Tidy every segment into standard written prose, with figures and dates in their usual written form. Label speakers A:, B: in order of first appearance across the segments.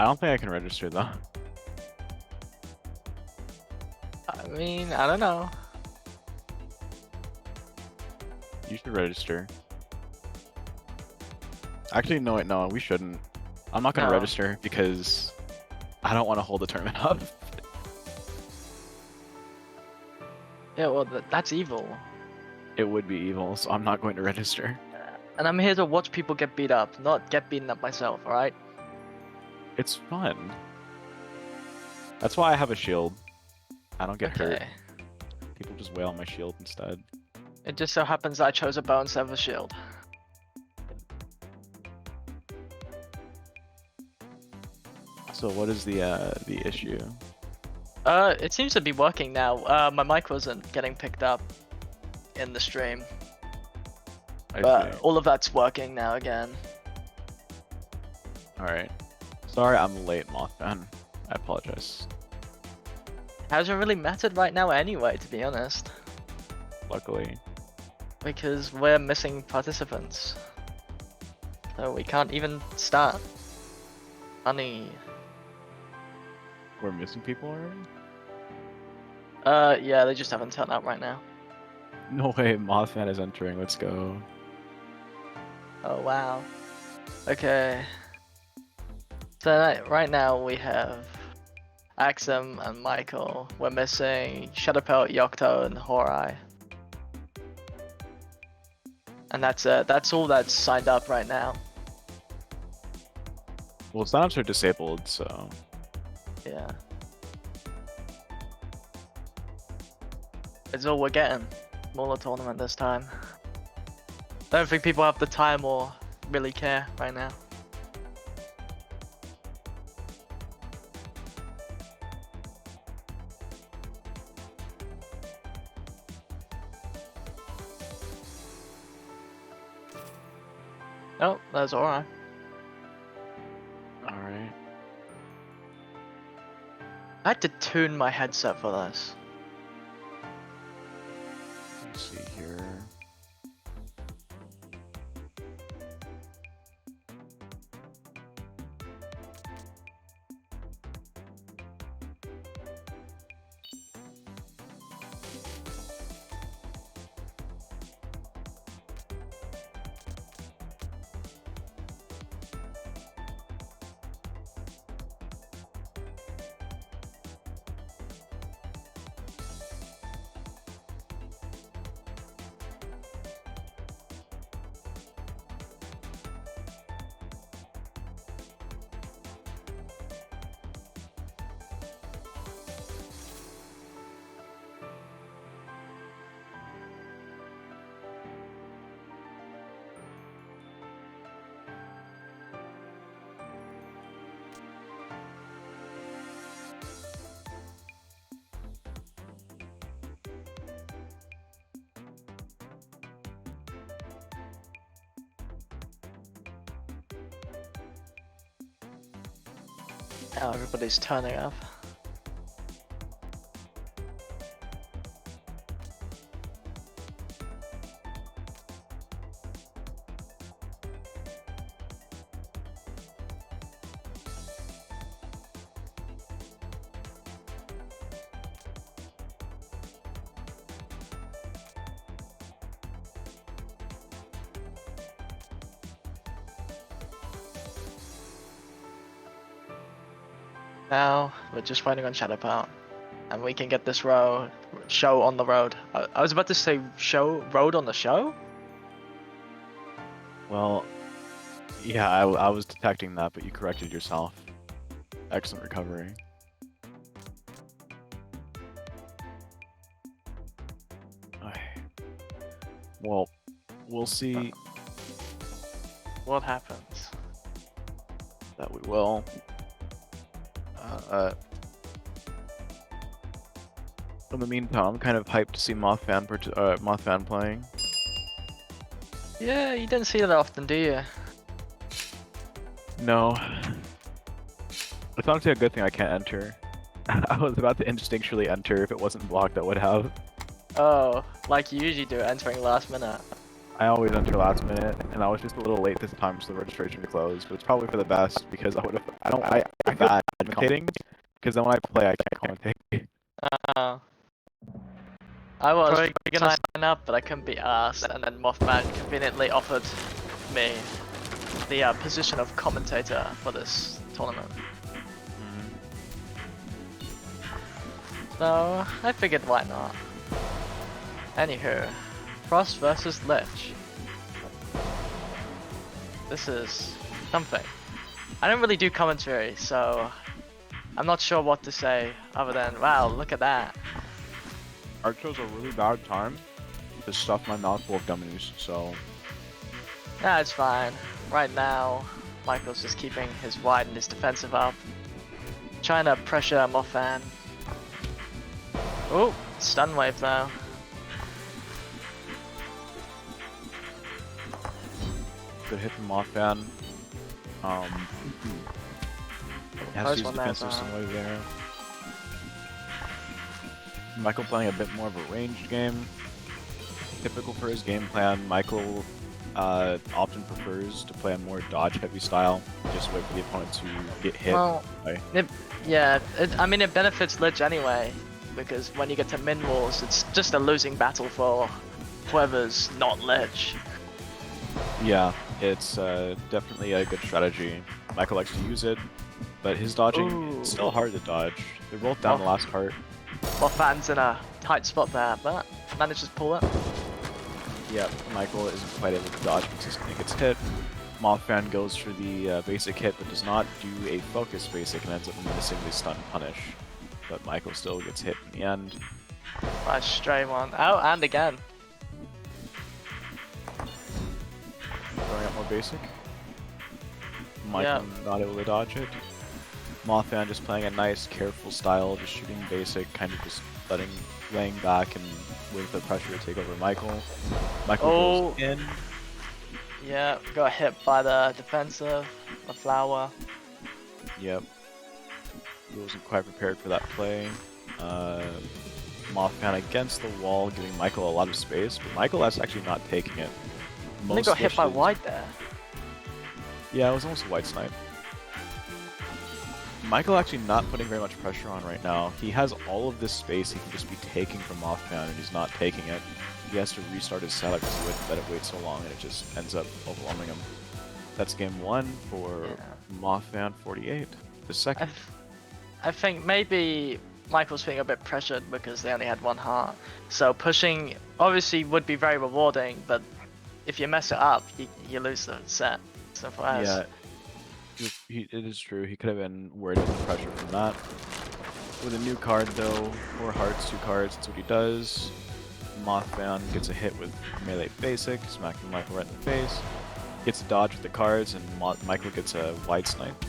A: I don't think I can register though.
B: I mean, I don't know.
A: You should register. Actually, no, wait, no, we shouldn't. I'm not gonna
B: No.
A: register because I don't want to hold the tournament up.
B: Yeah, well, that's evil.
A: It would be evil, so I'm not going to register.
B: And I'm here to watch people get beat up, not get beaten up myself, alright?
A: It's fun. That's why I have a shield. I don't get hurt.
B: Okay.
A: People just wail on my shield instead.
B: It just so happens I chose a bow instead of a shield.
A: So what is the issue?
B: It seems to be working now. My mic wasn't getting picked up in the stream.
A: I
B: But
A: see.
B: all of that's working now again.
A: Alright. Sorry I'm late, Mothman. I apologize.
B: Hasn't really mattered right now anyway, to be honest.
A: Luckily.
B: Because we're missing participants. So we can't even start. Funny.
A: We're missing people already?
B: Yeah, they just haven't turned up right now.
A: No way, Mothman is entering. Let's go.
B: Oh wow. Okay. So right now we have Axem and Michael. We're missing Shadowpelt, Yocto, and Hourai. And that's it. That's all that's signed up right now.
A: Well, signups are disabled, so...
B: Yeah. It's all we're getting. Smaller tournament this time. Don't think people have the time or really care right now. Oh, that's alright.
A: Alright.
B: I had to tune my headset for this.
A: Let me see here.
B: Now everybody's turning up. Now we're just fighting on Shadowpelt, and we can get this show on the road. I was about to say road on the show.
A: Well, yeah, I was detecting that, but you corrected yourself. Excellent recovery. Well, we'll see.
B: What happens?
A: That we will. In the meantime, I'm kind of hyped to see Mothman playing.
B: Yeah, you didn't see that often, do you?
A: No. It's honestly a good thing I can't enter. I was about to instinctually enter. If it wasn't blocked, I would have.
B: Oh, like you usually do, entering last minute.
A: I always enter last minute, and I was just a little late this time, so the registration closed. But it's probably for the best because I would have I feel bad commentating because then when I play, I can't commentate.
B: I was probably gonna sign up, but I couldn't be asked, and then Mothman conveniently offered me the position of commentator for this tournament. So I figured why not. Anywho, Frost versus Lich. This is something. I don't really do commentary, so I'm not sure what to say other than, wow, look at that.
A: I chose a really bad time to stuff my mouth full of gummies, so...
B: Nah, it's fine. Right now, Michael's just keeping his wide and his defensive up. Trying to pressure Mothman. Oh, stun wave though.
A: Good hit from Mothman. Has to use defensive stun wave there. Michael playing a bit more of a ranged game. Typical for his game plan, Michael often prefers to play a more dodge-heavy style, just wait for the opponent to get hit.
B: Well, I mean it benefits Lich anyway, because when you get to min walls, it's just a losing battle for whoever's not Lich.
A: Yeah, it's definitely a good strategy. Michael likes to use it, but his dodging is still hard to dodge. They're both down the last heart.
B: Mothman's in a tight spot there, but manages to pull it.
A: Yeah, Michael isn't quite able to dodge consistently, gets hit. Mothman goes for the basic hit, but does not do a focus basic and ends up missing the stun punish. But Michael still gets hit in the end.
B: Nice stray one. Oh, and again.
A: Throwing out more basic. Michael not able to dodge it. Mothman just playing a nice, careful style, just shooting basic, kind of just laying back and waiting for the pressure to take over Michael. Michael goes in.
B: Yeah, got hit by the defensive, the flower.
A: Yep. He wasn't quite prepared for that play. Mothman against the wall, giving Michael a lot of space, but Michael is actually not taking it.
B: He got hit by white there.
A: Yeah, it was almost a white snipe. Michael actually not putting very much pressure on right now. He has all of this space he can just be taking from Mothman, and he's not taking it. He has to restart his setup because he wouldn't let it wait so long, and it just ends up overwhelming him. That's game one for Mothman 48. The second.
B: I think maybe Michael's feeling a bit pressured because they only had one heart. So pushing obviously would be very rewarding, but if you mess it up, you lose the set. Simple as.
A: Yeah. It is true. He could have been worried about the pressure from that. With a new card though, 4 hearts, 2 cards, that's what he does. Mothman gets a hit with melee basic, smacking Michael right in the face. Gets a dodge with the cards, and Michael gets a wide snipe.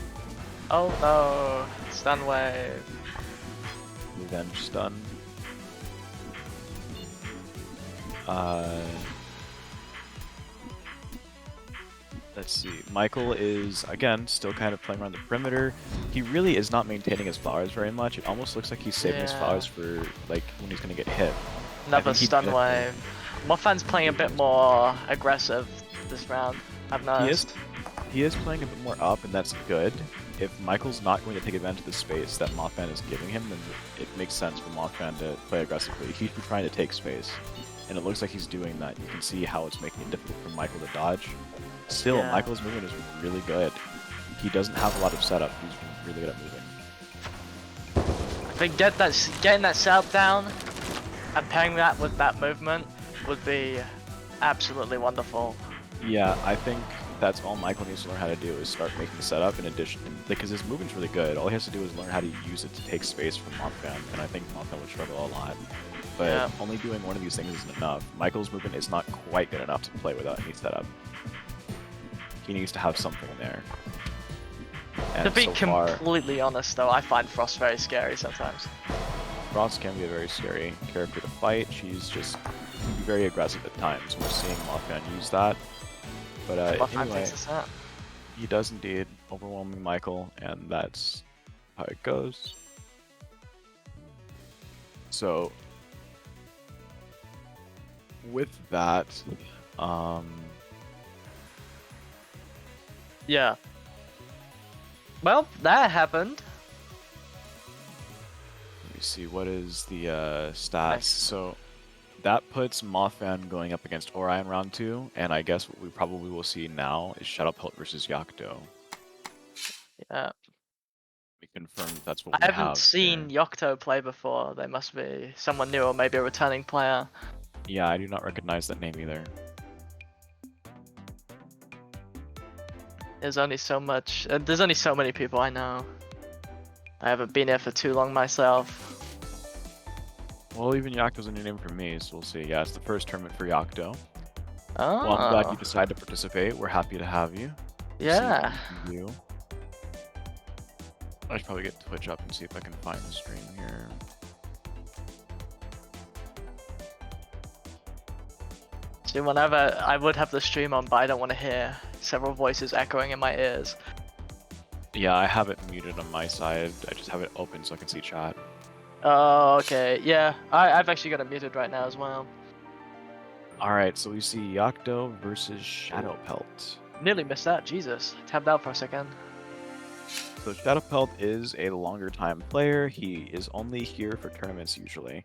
B: Oh no! Stun wave.
A: Revenge stun. Let's see. Michael is, again, still kind of playing around the perimeter. He really is not maintaining his flowers very much. It almost looks like he's saving his flowers for, like, when he's going to get hit.
B: Another stun wave. Mothman's playing a bit more aggressive this round, I've noticed.
A: He is playing a bit more up, and that's good. If Michael's not going to take advantage of the space that Mothman is giving him, then it makes sense for Mothman to play aggressively. He should be trying to take space. And it looks like he's doing that. You can see how it's making it difficult for Michael to dodge. Still, Michael's movement is really good. He doesn't have a lot of setup. He's really good at moving.
B: I think getting that setup down and pairing that with that movement would be absolutely wonderful.
A: Yeah, I think that's all Michael needs to learn how to do is start making the setup in addition, because his movement's really good. All he has to do is learn how to use it to take space from Mothman, and I think Mothman would struggle a lot. But only doing one of these things isn't enough. Michael's movement is not quite good enough to play without any setup. He needs to have something there. And
B: to be completely honest though, I find Frost very scary sometimes.
A: Frost can be a very scary character to fight. She's just can be very aggressive at times. We're seeing Mothman use that. But anyway, he does indeed, overwhelming Michael, and that's how it goes. So, with that,
B: yeah. Well, that happened.
A: Let me see, what is the stats?
B: Nice.
A: So that puts Mothman going up against Hourai in round 2, and I guess what we probably will see now is Shadow Pelt versus Yocto.
B: Yeah.
A: We confirm that's what
B: I
A: we
B: haven't
A: have
B: seen
A: here.
B: Yocto play before. They must be someone new or maybe a returning player.
A: Yeah, I do not recognize that name either.
B: There's only so much. There's only so many people I know. I haven't been here for too long myself.
A: Well, even Yocto's a new name for me, so we'll see. Yeah, it's the first tournament for Yocto.
B: Oh.
A: Well, I'm glad you decided to participate. We're happy to have you.
B: Yeah.
A: See what we can do. I should probably get Twitch up and see if I can find the stream here.
B: See, whenever I would have the stream on, but I don't want to hear several voices echoing in my ears.
A: Yeah, I have it muted on my side. I just have it open so I can see chat.
B: Oh, okay. Yeah, I've actually got it muted right now as well.
A: Alright, so we see Yocto versus Shadow Pelt.
B: Nearly missed that. Jesus. Tabbed out for a second.
A: So Shadow Pelt is a longer time player. He is only here for tournaments usually.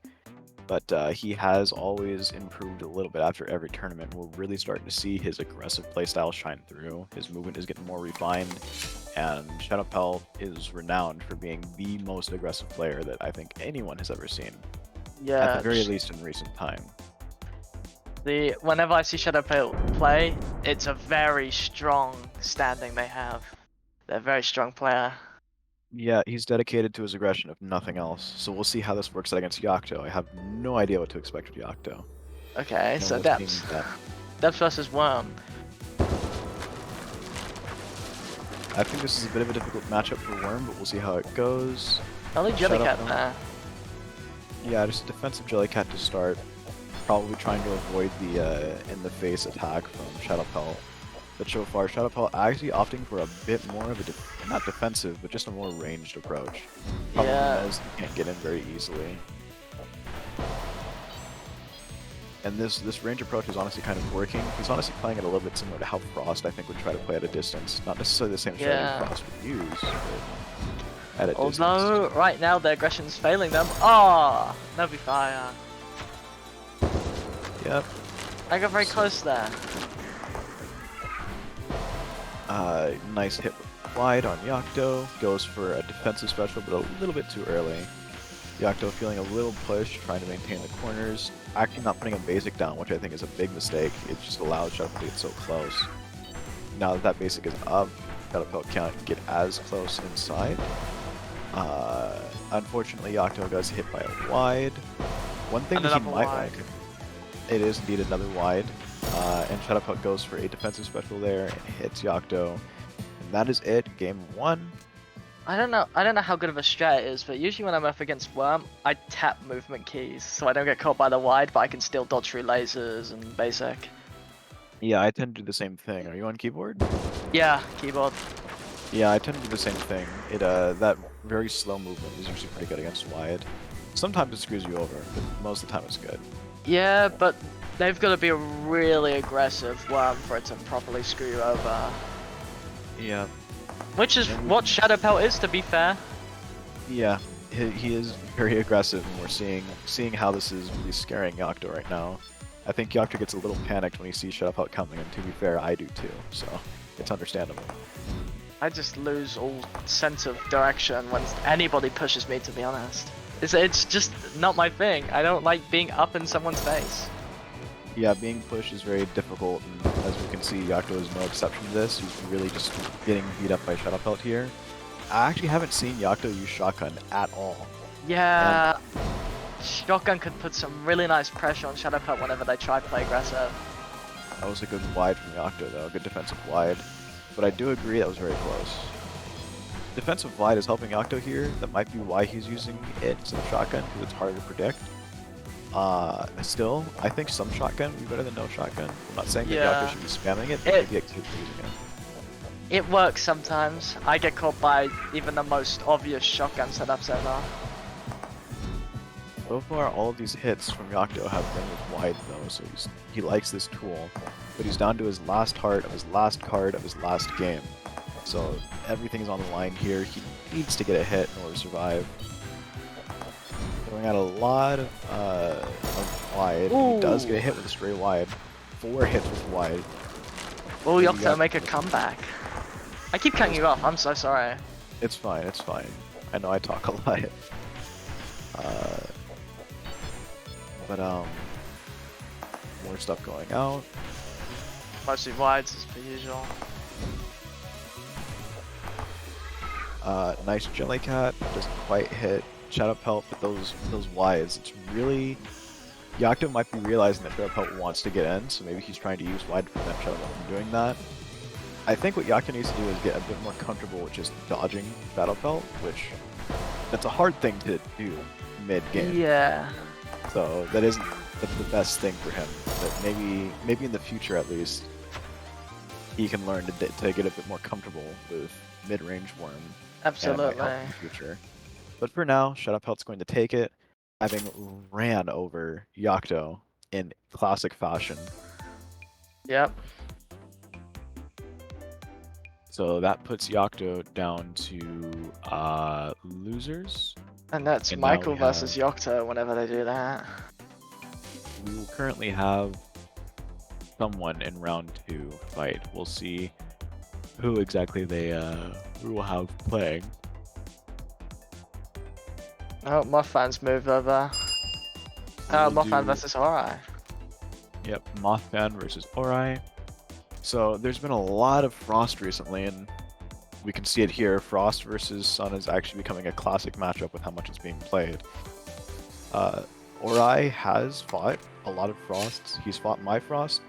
A: But he has always improved a little bit after every tournament. We're really starting to see his aggressive playstyle shine through. His movement is getting more refined, and Shadow Pelt is renowned for being the most aggressive player that I think anyone has ever seen.
B: Yeah.
A: At the very least in recent time.
B: Whenever I see Shadow Pale play, it's a very strong standing they have. They're a very strong player.
A: Yeah, he's dedicated to his aggression, if nothing else. So we'll see how this works out against Yocto. I have no idea what to expect with Yocto.
B: Okay,
A: No
B: so
A: one
B: Depths.
A: seeing that.
B: Depths versus Worm.
A: I think this is a bit of a difficult matchup for Worm, but we'll see how it goes.
B: Only
A: Shadow
B: Jellycat
A: Pelt.
B: there.
A: Yeah, just a defensive Jellycat to start. Probably trying to avoid the in-the-face attack from Shadow Pelt. But so far, Shadow Pelt actually opting for a bit more of a, not defensive, but just a more ranged approach. Probably
B: Yeah.
A: knows he can't get in very easily. And this range approach is honestly kind of working. He's honestly playing it a little bit similar to how Frost, I think, would try to play at a distance. Not necessarily the same strategy
B: Yeah.
A: Frost would use, but at a distance.
B: Although, right now, their aggression's failing them. Oh, no be fire.
A: Yep.
B: I got very close there.
A: Nice hit wide on Yocto. Goes for a defensive special, but a little bit too early. Yocto feeling a little push, trying to maintain the corners. Actually not putting a basic down, which I think is a big mistake. It just allows Shadow Pelt to get so close. Now that that basic is up, Shadow Pelt can't get as close inside. Unfortunately, Yocto does hit by a wide. One thing that he
B: Another
A: might
B: wide.
A: like, it is indeed another wide. And Shadow Pelt goes for a defensive special there and hits Yocto. And that is it, game 1.
B: I don't know how good of a strat it is, but usually when I'm up against Worm, I tap movement keys, so I don't get caught by the wide, but I can still dodge through lasers and basic.
A: Yeah, I tend to do the same thing. Are you on keyboard?
B: Yeah, keyboard.
A: Yeah, I tend to do the same thing. That very slow movement is usually pretty good against wide. Sometimes it screws you over, but most of the time it's good.
B: Yeah, but they've got to be a really aggressive Worm for it to properly screw you over.
A: Yeah.
B: Which is what Shadow Pelt is, to be fair.
A: Yeah, he is very aggressive, and we're seeing how this is really scaring Yocto right now. I think Yocto gets a little panicked when he sees Shadow Pelt coming, and to be fair, I do too, so it's understandable.
B: I just lose all sense of direction when anybody pushes me, to be honest. It's just not my thing. I don't like being up in someone's face.
A: Yeah, being pushed is very difficult, and as we can see, Yocto is no exception to this. He's really just getting beat up by Shadow Pelt here. I actually haven't seen Yocto use Shotgun at all.
B: Yeah, Shotgun could put some really nice pressure on Shadow Pelt whenever they try to play aggressive.
A: That was a good wide from Yocto, though. Good defensive wide. But I do agree that was very close. Defensive wide is helping Yocto here. That might be why he's using it instead of Shotgun, because it's harder to predict. Still, I think some Shotgun would be better than no Shotgun. I'm not saying that Yocto should be spamming it, but maybe it could be using it.
B: It works sometimes. I get caught by even the most obvious Shotgun setups ever.
A: So far, all of these hits from Yocto have been with wide, though, so he likes this tool. But he's down to his last heart of his last card of his last game. So everything's on the line here. He needs to get a hit in order to survive. Throwing out a lot of wide. He does get a hit with a stray wide. 4 hits with wide.
B: Oh, Yocto make a comeback. I keep cutting you off. I'm so sorry.
A: It's fine. It's fine. I know I talk a lot. But more stuff going out.
B: Mostly wides as per usual.
A: Nice Jellycat, doesn't quite hit Shadow Pelt, but those wides, it's really... Yocto might be realizing that Shadow Pelt wants to get in, so maybe he's trying to use wide to prevent Shadow Pelt from doing that. I think what Yocto needs to do is get a bit more comfortable with just dodging Shadow Pelt, which that's a hard thing to do mid-game.
B: Yeah.
A: So that isn't the best thing for him, but maybe in the future at least, he can learn to get a bit more comfortable with mid-range Worm.
B: Absolutely.
A: In the future. But for now, Shadow Pelt's going to take it, having ran over Yocto in classic fashion.
B: Yep.
A: So that puts Yocto down to losers.
B: And that's
A: And
B: Michael
A: now we
B: versus Yocto whenever they do that.
A: We will currently have someone in round 2 fight. We'll see who exactly we will have playing.
B: Oh, Moth fans move over. Oh, Moth fan versus Hourai.
A: Yep, Moth fan versus Hourai. So there's been a lot of Frost recently, and we can see it here. Frost versus Sun is actually becoming a classic matchup with how much it's being played. Hourai has fought a lot of Frosts. He's fought my Frost,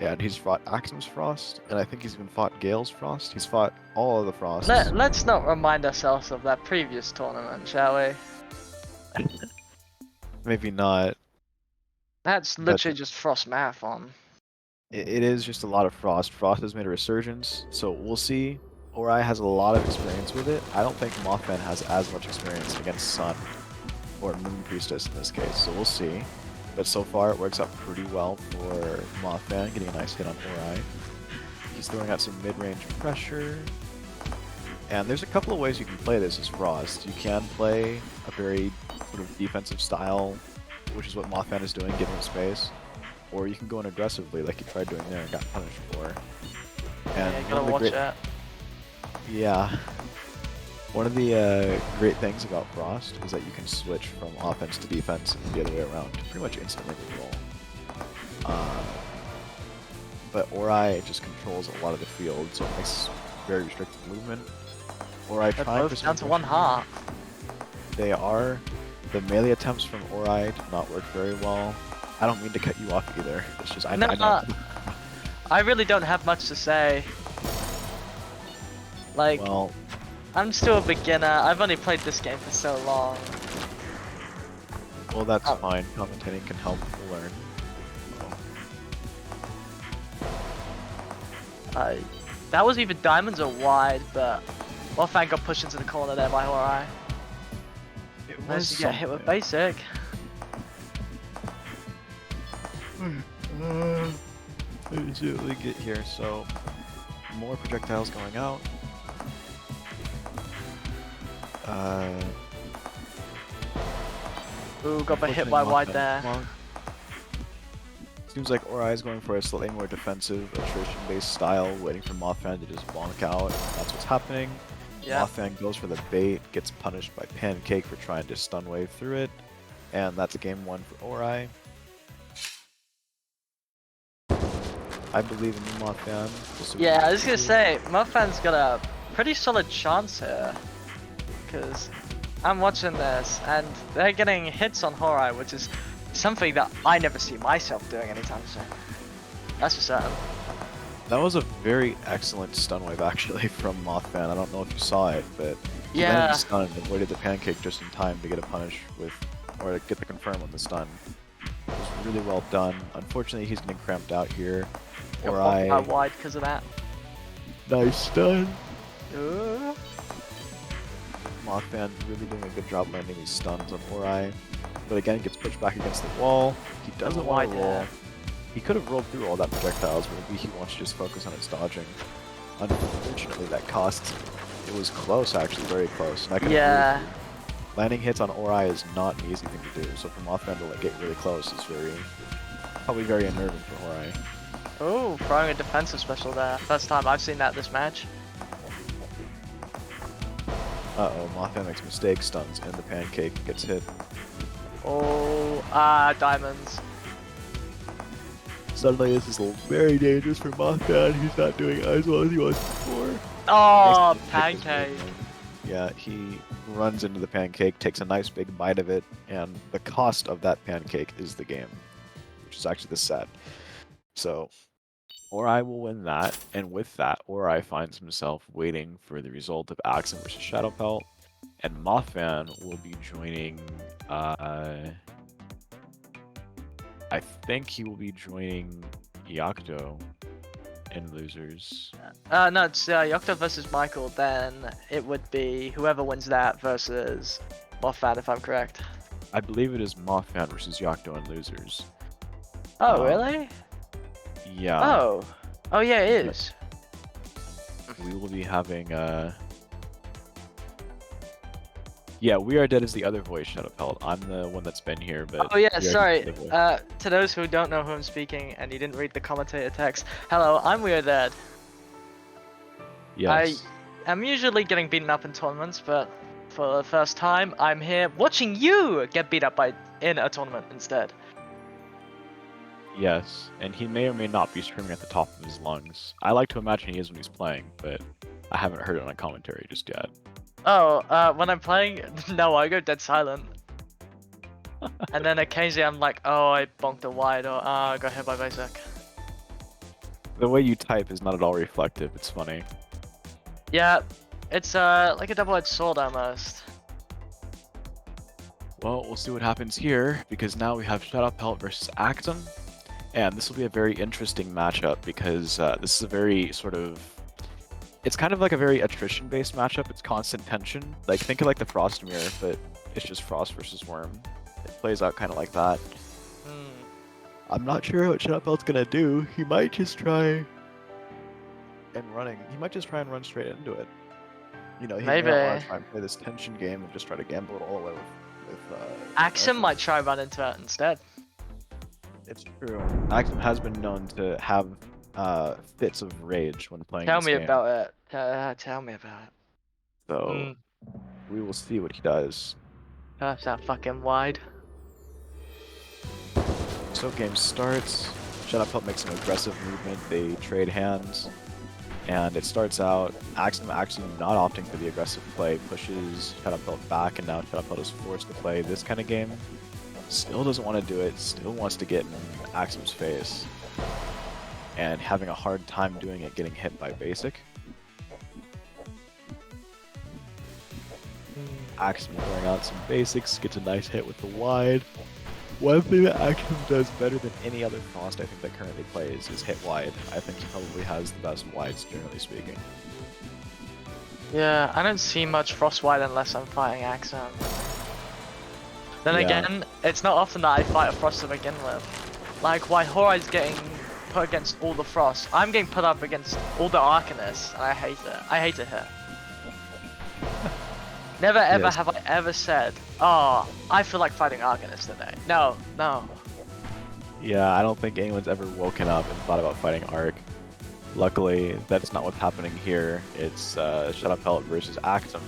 A: and he's fought Axem's Frost, and I think he's even fought Gale's Frost. He's fought all of the Frosts.
B: Let's not remind ourselves of that previous tournament, shall we?
A: Maybe not.
B: That's literally just Frost Marathon.
A: It is just a lot of Frost. Frost has made a resurgence, so we'll see. Hourai has a lot of experience with it. I don't think Mothman has as much experience against Sun, or Moon Priestess in this case, so we'll see. But so far it works out pretty well for Mothman, getting a nice hit on Hourai. He's throwing out some mid-range pressure. And there's a couple of ways you can play this as Frost. You can play a very sort of defensive style, which is what Mothman is doing, giving him space. Or you can go in aggressively like he tried doing there and got punished for. And
B: yeah, gotta watch that.
A: Yeah. One of the great things about Frost is that you can switch from offense to defense and the other way around pretty much instantly with roll. But Hourai just controls a lot of the field, so it makes very restricted movement. Hourai trying for
B: down to 1 heart.
A: They are. The melee attempts from Hourai did not work very well. I don't mean to cut you off either. It's just I know.
B: I really don't have much to say. Like,
A: well,
B: I'm still a beginner. I've only played this game for so long.
A: Well, that's fine. Commentating can help learn.
B: That was either diamonds or wide, but Wolfang got pushed into the corner there by Hourai.
A: It
B: Managed to get hit with basic.
A: Let me see what we get here. So, more projectiles going out.
B: Ooh, got hit by wide there.
A: Seems like Hourai is going for a slightly more defensive, attrition-based style, waiting for Mothman to just bonk out. That's what's happening. Yeah. Mothman goes for the bait, gets punished by Pancake for trying to stun wave through it, and that's game 1 for Hourai. I believe in you, Mothman.
B: Yeah, I was gonna say, Mothman's got a pretty solid chance here, because I'm watching this, and they're getting hits on Hourai, which is something that I never see myself doing anytime soon. That's for certain.
A: That was a very excellent stun wave, actually, from Mothman. I don't know if you saw it, but he
B: yeah,
A: landed the stun and avoided the pancake just in time to get a punish with, or to get the confirm on the stun. It was really well done. Unfortunately, he's getting cramped out here.
B: Hourai wide because of that.
A: Nice stun. Mothman really doing a good job landing these stuns on Hourai. But again, gets pushed back against the wall. He doesn't want to roll. He could have rolled through all that projectiles, but maybe he wants to just focus on his dodging. Unfortunately, that costs. It was close, actually, very close. And I can agree
B: Yeah.
A: with you. Landing hits on Hourai is not an easy thing to do, so for Mothman to like, get really close is probably very unnerving for Hourai.
B: Oh, throwing a defensive special there. First time I've seen that this match.
A: Uh-oh, Mothman makes a mistake, stuns, and the pancake gets hit.
B: Oh, diamonds.
A: Suddenly, this is very dangerous for Mothman. He's not doing as well as he was before.
B: Oh,
A: Nice
B: pancake.
A: Yeah, he runs into the pancake, takes a nice big bite of it, and the cost of that pancake is the game, which is actually the set. So, Hourai will win that, and with that, Hourai finds himself waiting for the result of Axem versus Shadowpelt, and Mothman will be joining, I think he will be joining Yocto in losers.
B: No, it's Yocto versus Michael. Then it would be whoever wins that versus Mothman, if I'm correct.
A: I believe it is Mothman versus Yocto in losers.
B: Oh, really?
A: Yeah.
B: Oh. Oh, yeah, it is.
A: We will be having, Yeah, We Are Dead is the other voice, Shadowpelt. I'm the one that's been here, but...
B: Oh yeah,
A: We Are
B: sorry.
A: Dead is the other voice.
B: To those who don't know who I'm speaking and you didn't read the commentator text, hello, I'm We Are Dead.
A: Yes.
B: I'm usually getting beaten up in tournaments, but for the first time, I'm here watching you get beat up in a tournament instead.
A: Yes, and he may or may not be screaming at the top of his lungs. I like to imagine he is when he's playing, but I haven't heard it on a commentary just yet.
B: Oh, when I'm playing, no, I go dead silent. And then occasionally I'm like, oh, I bonked a wide, or I got hit by basic.
A: The way you type is not at all reflective, it's funny.
B: Yeah, it's like a double-edged sword almost.
A: Well, we'll see what happens here, because now we have Shadowpelt versus Axem, and this will be a very interesting matchup, because this is a very sort of... It's kind of like a very attrition-based matchup. It's constant tension. Like, think of like the Frost Mirror, but it's just Frost versus Worm. It plays out kind of like that. I'm not sure what Shadowpelt's gonna do. He might just try and run straight into it. You know, he may
B: Maybe.
A: not want to try and play this tension game and just try to gamble it all away with
B: Axem
A: Axem.
B: might try run into it instead.
A: It's true. Axem has been known to have fits of rage when playing
B: Tell
A: this
B: me
A: game.
B: about it. Tell me about it.
A: So we will see what he does.
B: That's that fucking wide.
A: So game starts. Shadowpelt makes an aggressive movement. They trade hands. And it starts out, Axem actually not opting for the aggressive play, pushes Shadowpelt back, and now Shadowpelt is forced to play this kind of game. Still doesn't want to do it, still wants to get in Axem's face. And having a hard time doing it, getting hit by basic. Axem throwing out some basics, gets a nice hit with the wide. One thing that Axem does better than any other Frost I think that currently plays is hit wide. I think he probably has the best wides, generally speaking.
B: Yeah, I don't see much Frost wide unless I'm fighting Axem. Then
A: Yeah.
B: again, it's not often that I fight a Frost to begin with. Like, why Hourai's getting put against all the Frost, I'm getting put up against all the Arcanists, and I hate it. I hate it here. Never ever
A: Yes.
B: have I ever said, oh, I feel like fighting Arcanists today. No, no.
A: Yeah, I don't think anyone's ever woken up and thought about fighting Arc. Luckily, that's not what's happening here. It's Shadowpelt versus Axem.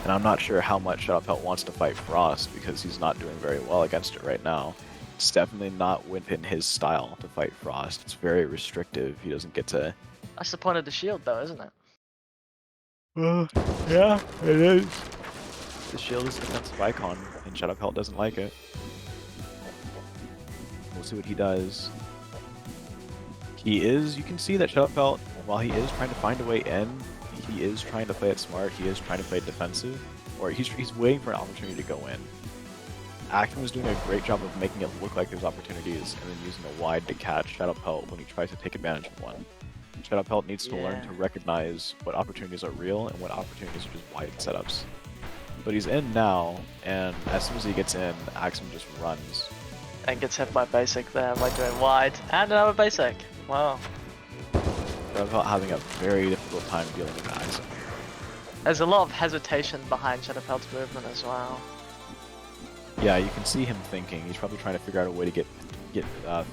A: And I'm not sure how much Shadowpelt wants to fight Frost because he's not doing very well against it right now. It's definitely not within his style to fight Frost. It's very restrictive. He doesn't get to...
B: That's the point of the shield though, isn't it?
A: Yeah, it is. The shield is a defensive icon, and Shadowpelt doesn't like it. We'll see what he does. You can see that Shadowpelt, while he is trying to find a way in, he is trying to play it smart, he is trying to play it defensive, or he's waiting for an opportunity to go in. Axem is doing a great job of making it look like there's opportunities, and then using a wide to catch Shadowpelt when he tries to take advantage of one. Shadowpelt needs to learn to recognize what opportunities are real and what opportunities are just wide setups. But he's in now, and as soon as he gets in, Axem just runs.
B: And gets hit by basic there by doing wide. And another basic. Wow.
A: Shadowpelt having a very difficult difficult time dealing with Axem.
B: There's a lot of hesitation behind Shadowfeld's movement as well.
A: Yeah, you can see him thinking. He's probably trying to figure out a way to get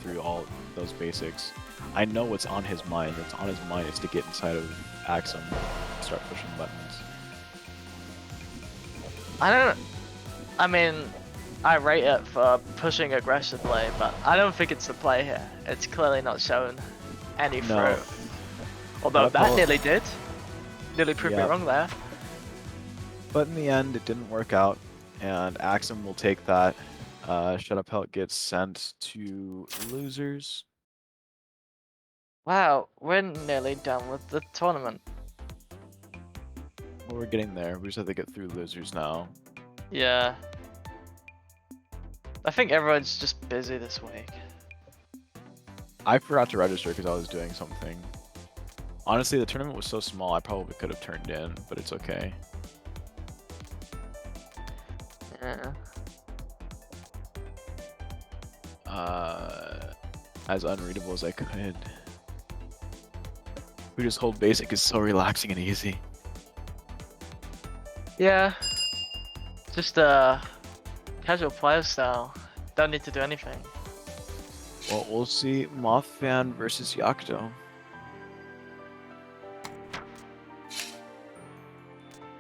A: through all those basics. I know what's on his mind. What's on his mind is to get inside of Axem and start pushing buttons.
B: I mean, I rate it for pushing aggressively, but I don't think it's the play here. It's clearly not shown any fruit. Although that nearly did. Nearly proved me wrong there.
A: But in the end, it didn't work out, and Axem will take that. Shadowpelt gets sent to losers.
B: Wow, we're nearly done with the tournament.
A: Well, we're getting there. We just have to get through losers now.
B: Yeah. I think everyone's just busy this week.
A: I forgot to register because I was doing something. Honestly, the tournament was so small, I probably could have turned in, but it's okay.
B: Yeah.
A: As unreadable as I could. We just hold basic is so relaxing and easy.
B: Yeah. Just a casual player style. Don't need to do anything.
A: Well, we'll see Moth fan versus Yocto.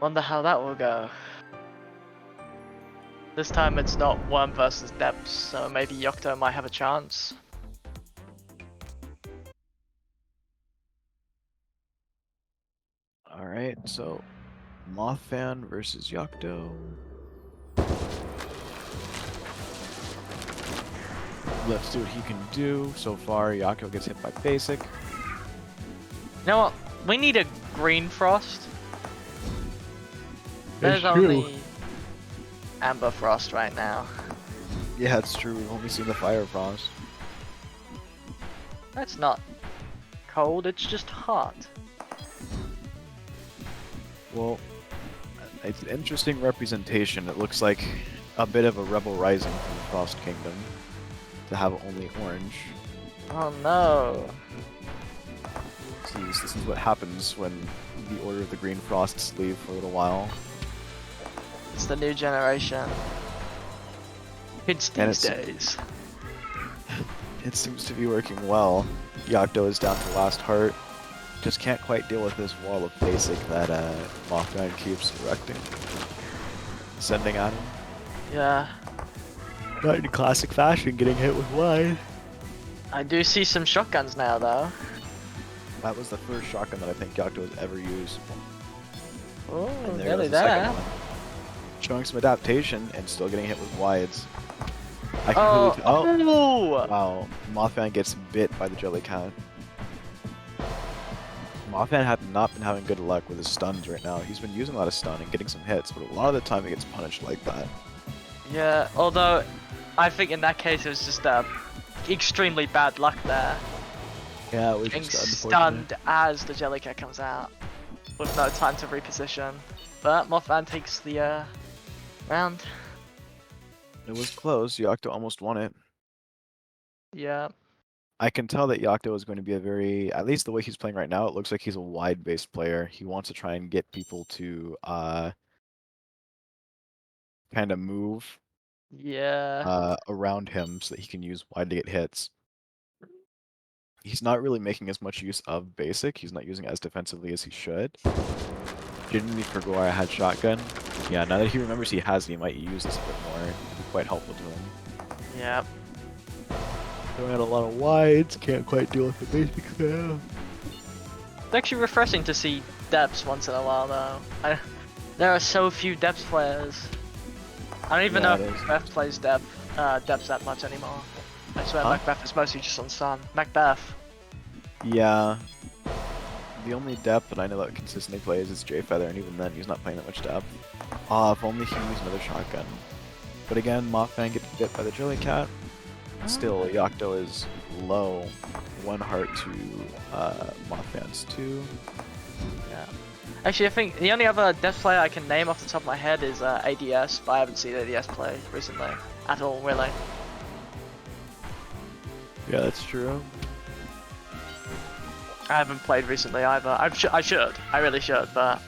B: Wonder how that will go. This time it's not worm versus depths, so maybe Yocto might have a chance.
A: Alright, so Moth fan versus Yocto. Let's see what he can do. So far, Yocto gets hit by basic.
B: You know what? We need a green frost. There's only amber frost right now.
A: Yeah, it's true. We've only seen the fire frost.
B: That's not cold, it's just hot.
A: Well, it's an interesting representation. It looks like a bit of a rebel rising from the Frost Kingdom to have only orange.
B: Oh no.
A: Jeez, this is what happens when the Order of the Green Frosts leave for a little while.
B: It's the new generation. Kids these days.
A: It seems to be working well. Yocto is down to last heart. Just can't quite deal with this wall of basic that Mothman keeps erecting. Sending at him.
B: Yeah.
A: Not in classic fashion, getting hit with wide.
B: I do see some shotguns now though.
A: That was the first shotgun that I think Yocto has ever used.
B: Oh,
A: And there
B: nearly
A: goes the second
B: there.
A: one. Showing some adaptation and still getting hit with wides. I
B: Oh,
A: can really
B: oh.
A: Wow, Mothman gets bit by the Jellycat. Mothman had not been having good luck with his stuns right now. He's been using a lot of stun and getting some hits, but a lot of the time he gets punished like that.
B: Yeah, although I think in that case it was just extremely bad luck there.
A: Yeah, it was
B: Getting
A: just unfortunate.
B: stunned as the Jellycat comes out with no time to reposition. But Mothman takes the round.
A: It was close. Yocto almost won it.
B: Yeah.
A: I can tell that Yocto is going to be a very, at least the way he's playing right now, it looks like he's a wide-based player. He wants to try and get people to kind of move
B: Yeah.
A: around him so that he can use wide to get hits. He's not really making as much use of basic. He's not using it as defensively as he should. Didn't need Pergoy had shotgun. Yeah, now that he remembers he has it, he might use this a bit more. It'd be quite helpful to him.
B: Yeah.
A: Throwing out a lot of wides, can't quite deal with the basics there.
B: It's actually refreshing to see depths once in a while though. There are so few depths players. I don't even know if Macbeth plays depths that much anymore. I swear Macbeth is mostly just on Sun. Macbeth.
A: Yeah. The only depth that I know that consistently plays is J Feather, and even then he's not playing that much depth. If only he used another shotgun. But again, Mothman gets bit by the Jellycat. Still, Yocto is low. 1 heart to Mothman's 2.
B: Yeah. Actually, I think the only other depth player I can name off the top of my head is ADS, but I haven't seen ADS play recently. At all, really.
A: Yeah, that's true.
B: I haven't played recently either. I should. I really should, but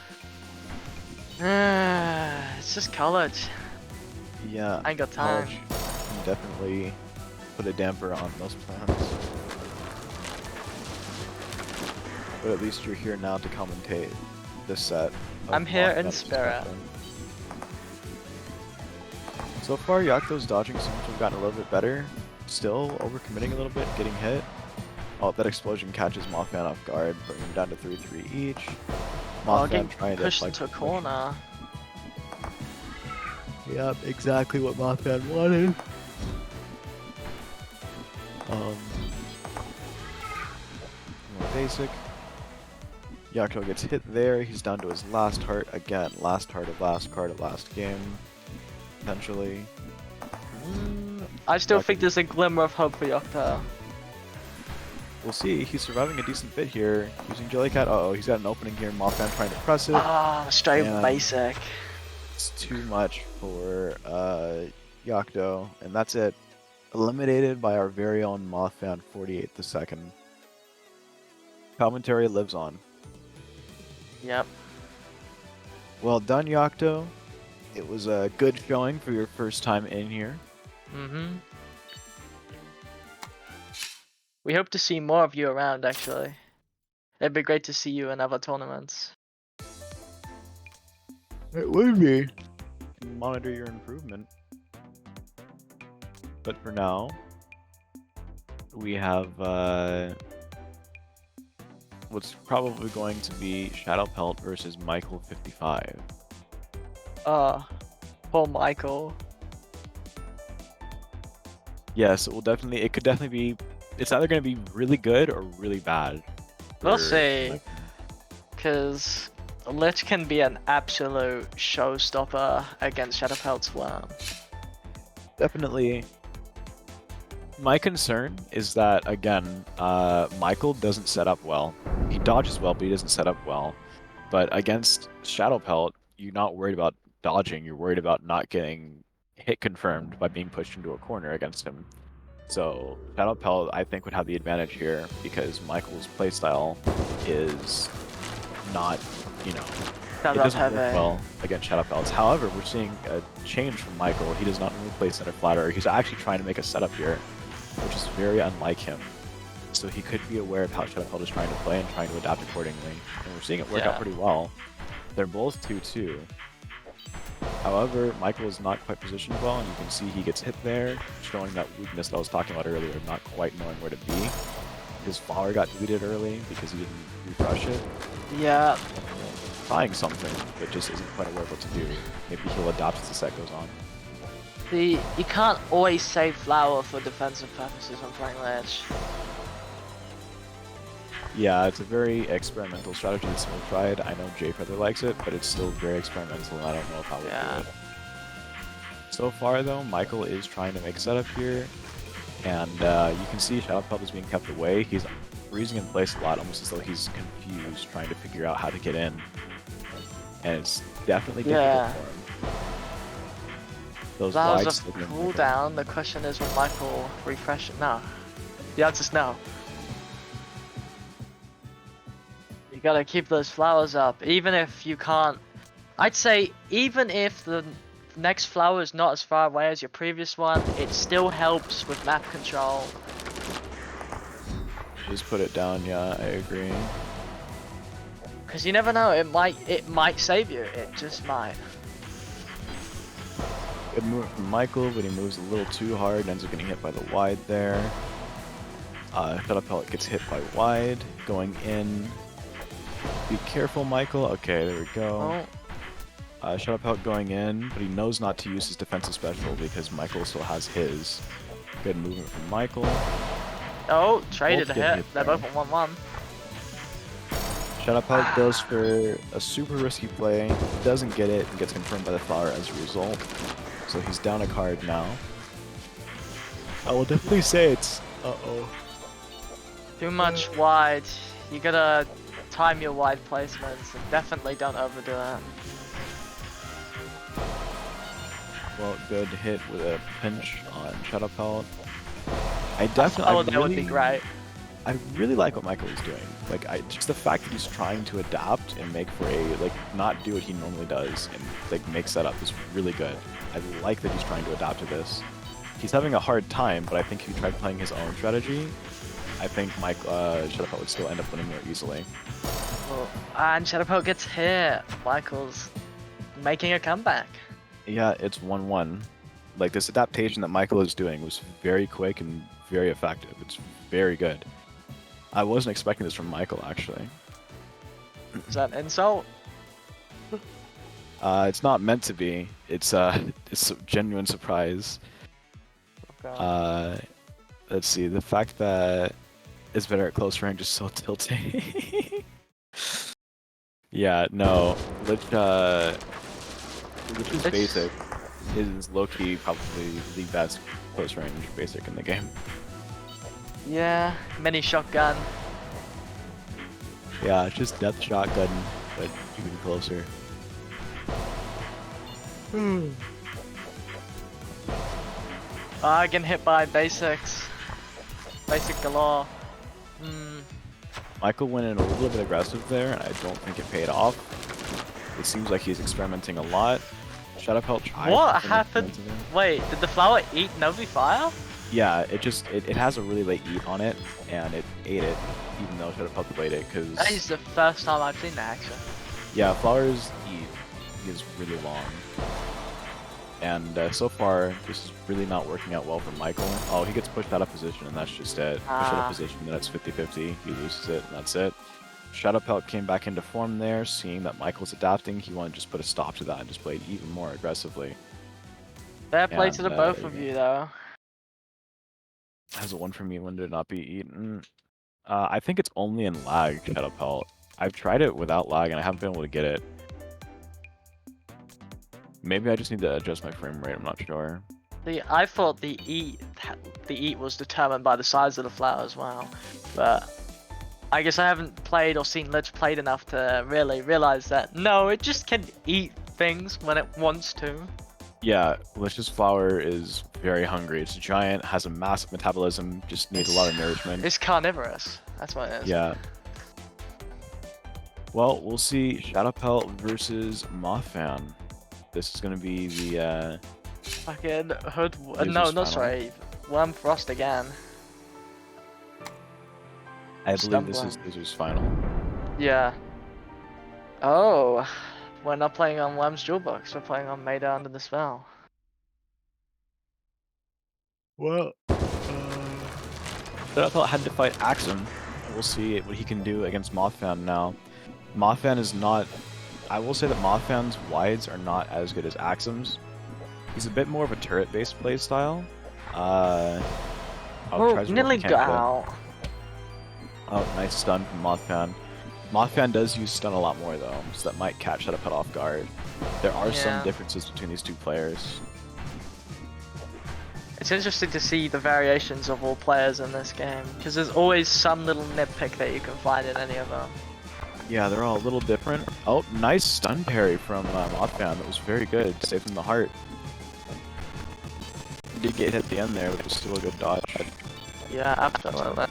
B: it's just college.
A: Yeah,
B: I ain't got time.
A: college can definitely put a damper on those plans. But at least you're here now to commentate this set.
B: I'm here in spirit.
A: So far, Yocto's dodging seems to have gotten a little bit better. Still overcommitting a little bit, getting hit. Oh, that explosion catches Mothman off guard, bringing him down to 3-3 each. Mothman trying to
B: pushed into a corner.
A: Yep, exactly what Mothman wanted. More basic. Yocto gets hit there. He's down to his last heart again. Last heart of last card of last game. Potentially.
B: I still think there's a glimmer of hope for Yocto.
A: We'll see. He's surviving a decent bit here. Using Jellycat. Uh oh, he's got an opening here. Mothman trying to press it.
B: Ah, straight basic.
A: It's too much for Yocto, and that's it. Eliminated by our very own Mothman 48 the second. Commentary lives on.
B: Yep.
A: Well done, Yocto. It was a good showing for your first time in here.
B: Mm-hmm. We hope to see more of you around, actually. It'd be great to see you in other tournaments.
A: It would be. Monitor your improvement. But for now, we have what's probably going to be Shadow Pelt versus Michael 55.
B: Poor Michael.
A: Yes, it could definitely be. It's either going to be really good or really bad.
B: We'll see. Because Lich can be an absolute showstopper against Shadow Pelt's Worm.
A: Definitely. My concern is that, again, Michael doesn't set up well. He dodges well, but he doesn't set up well. But against Shadow Pelt, you're not worried about dodging. You're worried about not getting hit confirmed by being pushed into a corner against him. So Shadow Pelt, I think, would have the advantage here because Michael's playstyle is not, it doesn't work well against Shadow Pelts. However, we're seeing a change from Michael. He does not only play center flatter, he's actually trying to make a setup here, which is very unlike him. So he could be aware of how Shadow Pelt is trying to play and trying to adapt accordingly. And we're seeing it work out pretty well. They're both 2-2. However, Michael is not quite positioned well, and you can see he gets hit there, showing that weakness that I was talking about earlier, not quite knowing where to be. His flower got deleted early because he didn't refresh it.
B: Yeah.
A: Trying something, but just isn't quite aware of what to do. Maybe he'll adapt as the set goes on.
B: You can't always save flower for defensive purposes when playing Lich.
A: Yeah, it's a very experimental strategy that's still tried. I know Jay Feather likes it, but it's still very experimental, and I don't know if I would do it. So far, though, Michael is trying to make setup here, and you can see Shadow Pelt is being kept away. He's freezing in place a lot, almost as though he's confused, trying to figure out how to get in. And it's definitely difficult for him. Those
B: flowers are cool down. The question is, will Michael refresh it? No. The answer's no. You gotta keep those flowers up, even if you can't. I'd say even if the next flower is not as far away as your previous one, it still helps with map control.
A: Just put it down, yeah, I agree.
B: Because you never know, it might save you. It just might.
A: Good move from Michael, but he moves a little too hard and ends up getting hit by the wide there. Shadow Pelt gets hit by wide, going in. Be careful, Michael. Okay, there we go. Shadow Pelt going in, but he knows not to use his defensive special because Michael still has his. Good movement from Michael.
B: Oh, traded a hit. They're both on 1-1.
A: Shadow Pelt goes for a super risky play, doesn't get it, and gets confirmed by the flower as a result. So he's down a card now. I will definitely say it's...
B: Too much wide. You gotta time your wide placements and definitely don't overdo it.
A: Well, good hit with a pinch on Shadow Pelt.
B: That would be great.
A: I really like what Michael is doing. Like, just the fact that he's trying to adapt and make for a, like, not do what he normally does and, like, make setup is really good. I like that he's trying to adapt to this. He's having a hard time, but I think if he tried playing his own strategy, I think Shadowpelt would still end up winning more easily.
B: Oh, and Shadowpelt gets hit. Michael's making a comeback.
A: Yeah, it's 1-1. Like, this adaptation that Michael is doing was very quick and very effective. It's very good. I wasn't expecting this from Michael, actually.
B: Is that an insult?
A: It's not meant to be. It's it's a genuine surprise.
B: Okay.
A: Let's see. The fact that it's better at close range is so tilting. Yeah, no. Lich is basic. Is low-key probably the best close range basic in the game.
B: Yeah, mini shotgun.
A: Yeah, it's just death shotgun, but even closer.
B: I get hit by basics. Basic galore.
A: Michael went in a little bit aggressive there, and I don't think it paid off. It seems like he's experimenting a lot. Shadowpelt tried.
B: What happened? Wait, did the flower eat Novi Fire?
A: Yeah, it has a really late eat on it, and it ate it, even though Shadowpelt delayed it, because...
B: That is the first time I've seen that action.
A: Yeah, flowers eat is really long. And so far, this is really not working out well for Michael. Oh, he gets pushed out of position, and that's just it. Pushed out of position, and that's 50-50. He loses it, and that's it. Shadowpelt came back into form there, seeing that Michael's adapting. He wanted to just put a stop to that and just played even more aggressively.
B: Fair play to the both of you, though.
A: Has a one for me. When did it not be eaten? I think it's only in lag, Shadowpelt. I've tried it without lag, and I haven't been able to get it. Maybe I just need to adjust my frame rate. I'm not sure.
B: I thought the eat was determined by the size of the flower as well, but I guess I haven't played or seen Lich played enough to really realize that no, it just can eat things when it wants to.
A: Yeah, Lich's flower is very hungry. It's giant, has a massive metabolism, just needs a lot of nourishment.
B: It's carnivorous. That's what it is.
A: Yeah. Well, we'll see Shadowpelt versus Mothfan. This is gonna be the
B: fucking hood. No, not sorry. Worm Frost again.
A: I believe this is Lizard's final.
B: Yeah. Oh, we're not playing on Worm's Jewel Box. We're playing on Maiden Under the Spell.
A: Well, Shadowpelt had to fight Axem. We'll see what he can do against Mothfan now. Mothfan is not. I will say that Mothfan's wides are not as good as Axem's. He's a bit more of a turret-based playstyle.
B: Nearly got out.
A: Oh, nice stun from Mothfan. Mothfan does use stun a lot more though, so that might catch Shadowpelt off guard. There are some differences between these two players.
B: It's interesting to see the variations of all players in this game, because there's always some little nitpick that you can find in any of them.
A: Yeah, they're all a little different. Oh, nice stun parry from Mothfan. That was very good. Saved from the heart. He did get hit at the end there, which was still a good dodge.
B: Yeah, absolutely.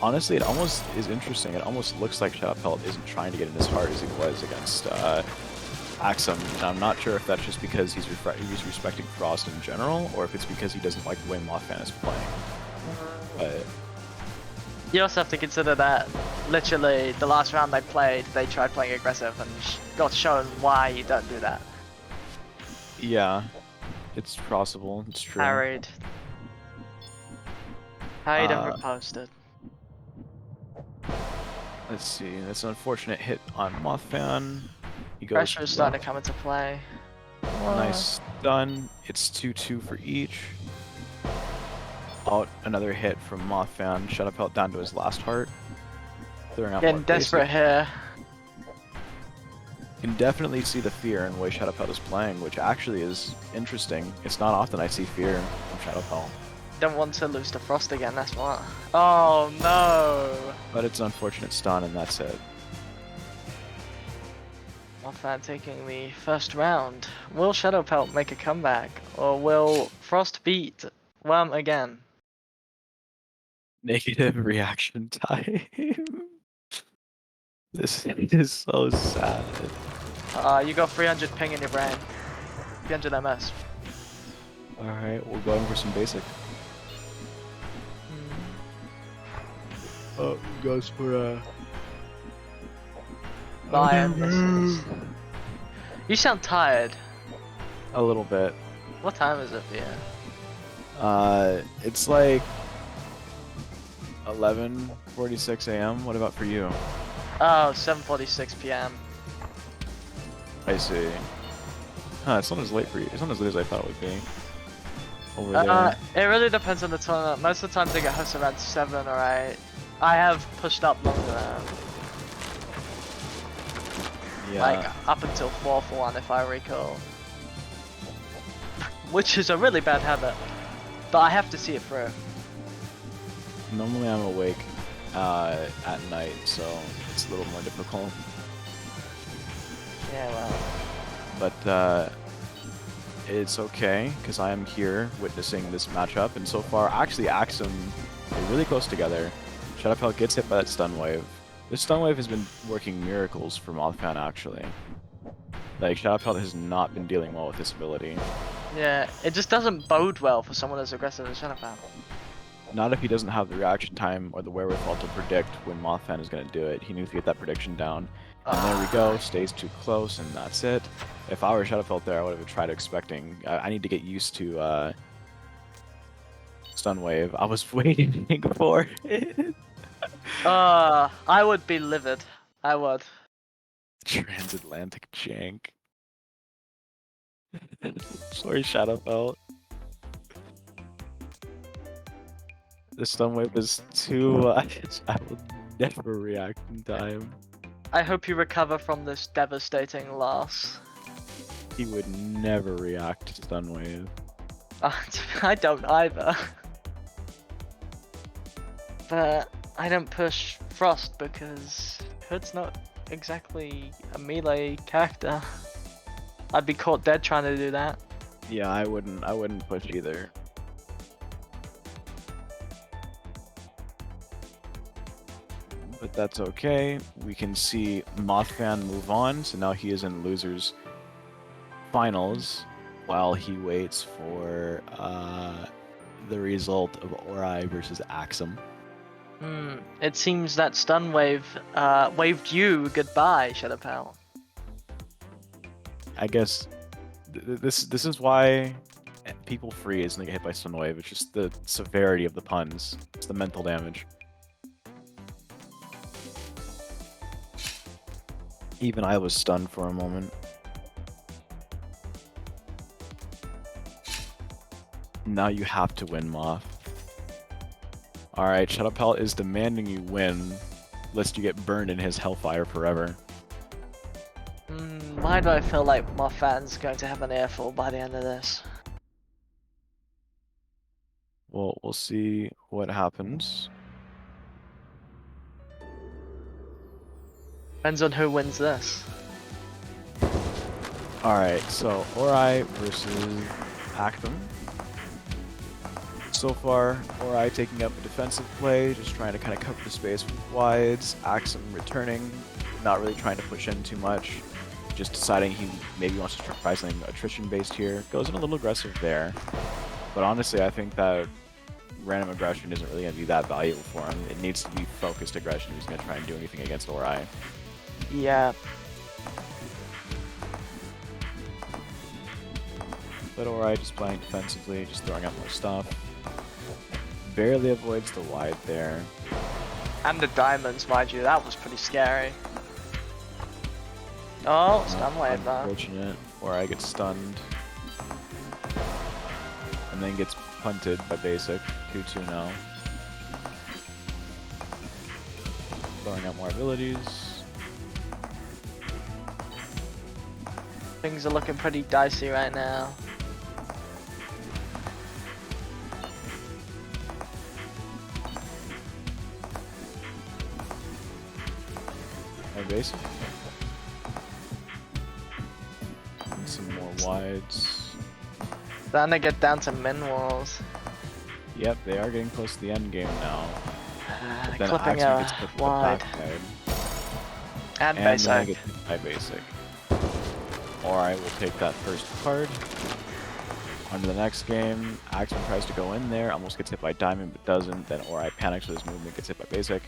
A: Honestly, it almost is interesting. It almost looks like Shadowpelt isn't trying to get in as hard as he was against Axem. And I'm not sure if that's just because he's respecting Frost in general, or if it's because he doesn't like the way Mothfan is playing. But
B: you also have to consider that literally the last round they played, they tried playing aggressive and got shown why you don't do that.
A: Yeah, it's possible. It's true.
B: Harried. Harried and reposted.
A: Let's see. That's an unfortunate hit on Mothfan. He goes
B: Pressure is starting to come into play.
A: Nice stun. It's 2-2 for each. Out another hit from Mothfan. Shadowpelt down to his last heart.
B: Getting desperate here.
A: You can definitely see the fear in the way Shadowpelt is playing, which actually is interesting. It's not often I see fear from Shadowpelt.
B: Don't want to lose to Frost again, that's what. Oh no!
A: But it's an unfortunate stun, and that's it.
B: Mothfan taking the first round. Will Shadowpelt make a comeback, or will Frost beat Worm again?
A: Negative reaction time. This is so sad.
B: You got 300 ping in your brain. 300 MS.
A: Alright, we're going for some basic. Oh, goes for
B: Lion misses. You sound tired.
A: a little bit.
B: What time is it? Yeah.
A: It's like 11:46 a.m. What about for you?
B: Oh, 7:46 p.m.
A: I see. Huh, it's not as late for you. It's not as late as I thought it would be. Over there.
B: It really depends on the tournament. Most of the time they get hosted around 7 or 8. I have pushed up longer than
A: Yeah.
B: like up until 4 for one if I recall. Which is a really bad habit. But I have to see it through.
A: Normally I'm awake at night, so it's a little more difficult.
B: Yeah, well.
A: But it's okay, because I am here witnessing this matchup, and so far, actually Axem, they're really close together. Shadowpelt gets hit by that stun wave. This stun wave has been working miracles for Mothfan, actually. Like, Shadowpelt has not been dealing well with this ability.
B: Yeah, it just doesn't bode well for someone as aggressive as Shadowpelt.
A: Not if he doesn't have the reaction time or the wherewithal to predict when Mothfan is going to do it. He needs to get that prediction down. And there we go, stays too close, and that's it. If I were Shadowpelt there, I would have tried expecting. I need to get used to stun wave. I was waiting for it.
B: I would be livid. I would.
A: Transatlantic jank. Sorry, Shadowpelt. The stun wave is too much. I will never react in time.
B: I hope you recover from this devastating loss.
A: He would never react to stun wave.
B: I don't either. But I don't push Frost because Hood's not exactly a melee character. I'd be caught dead trying to do that.
A: Yeah, I wouldn't push either. But that's okay. We can see Mothfan move on, so now he is in losers finals while he waits for the result of Hourai versus Axem.
B: It seems that stun wave waved you goodbye, Shadowpelt.
A: I guess this is why people freeze and they get hit by stun wave. It's just the severity of the puns. It's the mental damage. Even I was stunned for a moment. Now you have to win, Moth. Alright, Shadowpelt is demanding you win, lest you get burned in his hellfire forever.
B: Why do I feel like Mothfan's going to have an earful by the end of this?
A: Well, we'll see what happens.
B: Depends on who wins this.
A: Alright, so Hourai versus Axem. So far, Hourai taking up a defensive play, just trying to kind of cover the space with wides. Axem returning, not really trying to push in too much. Just deciding he maybe wants to try something attrition-based here. Goes in a little aggressive there. But honestly, I think that random aggression isn't really going to be that valuable for him. It needs to be focused aggression if he's going to try and do anything against Hourai.
B: Yeah.
A: But Hourai just playing defensively, just throwing out more stuff. Barely avoids the wide there.
B: And the diamonds, mind you, that was pretty scary. Oh, stun wave though.
A: Unfortunate. Hourai gets stunned. And then gets punted by basic. 2-2 now. Throwing out more abilities.
B: Things are looking pretty dicey right now.
A: More basic. Some more wides.
B: Starting to get down to min walls.
A: Yep, they are getting close to the end game now. But then
B: Clipping
A: Axem gets hit with the
B: wide.
A: backside.
B: And
A: And then
B: basic.
A: gets hit by basic. Hourai will take that first card. On to the next game. Axem tries to go in there, almost gets hit by diamond, but doesn't. Then Hourai panics with his movement, gets hit by basic.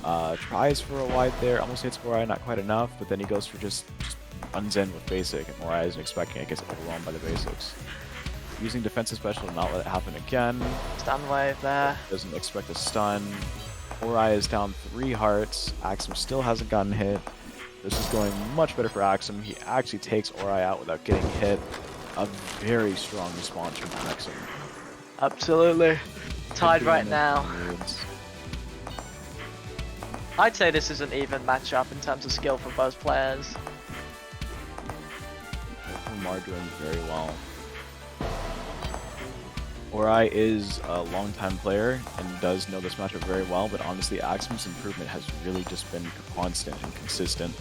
A: Tries for a wide there, almost hits Hourai, not quite enough, but then he goes for just runs in with basic, and Hourai isn't expecting it, gets overwhelmed by the basics. Using defensive special to not let it happen again.
B: Stun wave there.
A: Doesn't expect a stun. Hourai is down 3 hearts. Axem still hasn't gotten hit. This is going much better for Axem. He actually takes Hourai out without getting hit. A very strong response from Axem.
B: Absolutely. Tied right now. I'd say this is an even matchup in terms of skill for both players.
A: Both of them are doing very well. Hourai is a long-time player and does know this matchup very well, but honestly, Axem's improvement has really just been constant and consistent.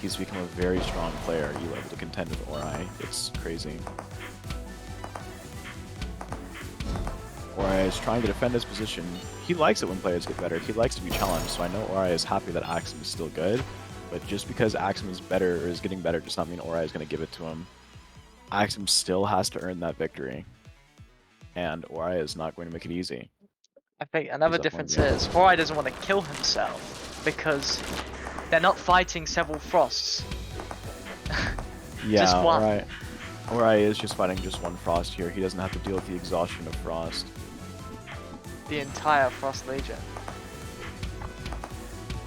A: He's become a very strong player. You able to contend with Hourai. It's crazy. Hourai is trying to defend his position. He likes it when players get better. He likes to be challenged, so I know Hourai is happy that Axem is still good, but just because Axem is better or is getting better does not mean Hourai is going to give it to him. Axem still has to earn that victory, and Hourai is not going to make it easy.
B: I think another
A: He's up
B: difference
A: 1-0.
B: is Hourai doesn't want to kill himself because they're not fighting several frosts.
A: Yeah,
B: Just one.
A: Hourai is just fighting just one frost here. He doesn't have to deal with the exhaustion of frost.
B: The entire Frost Legion.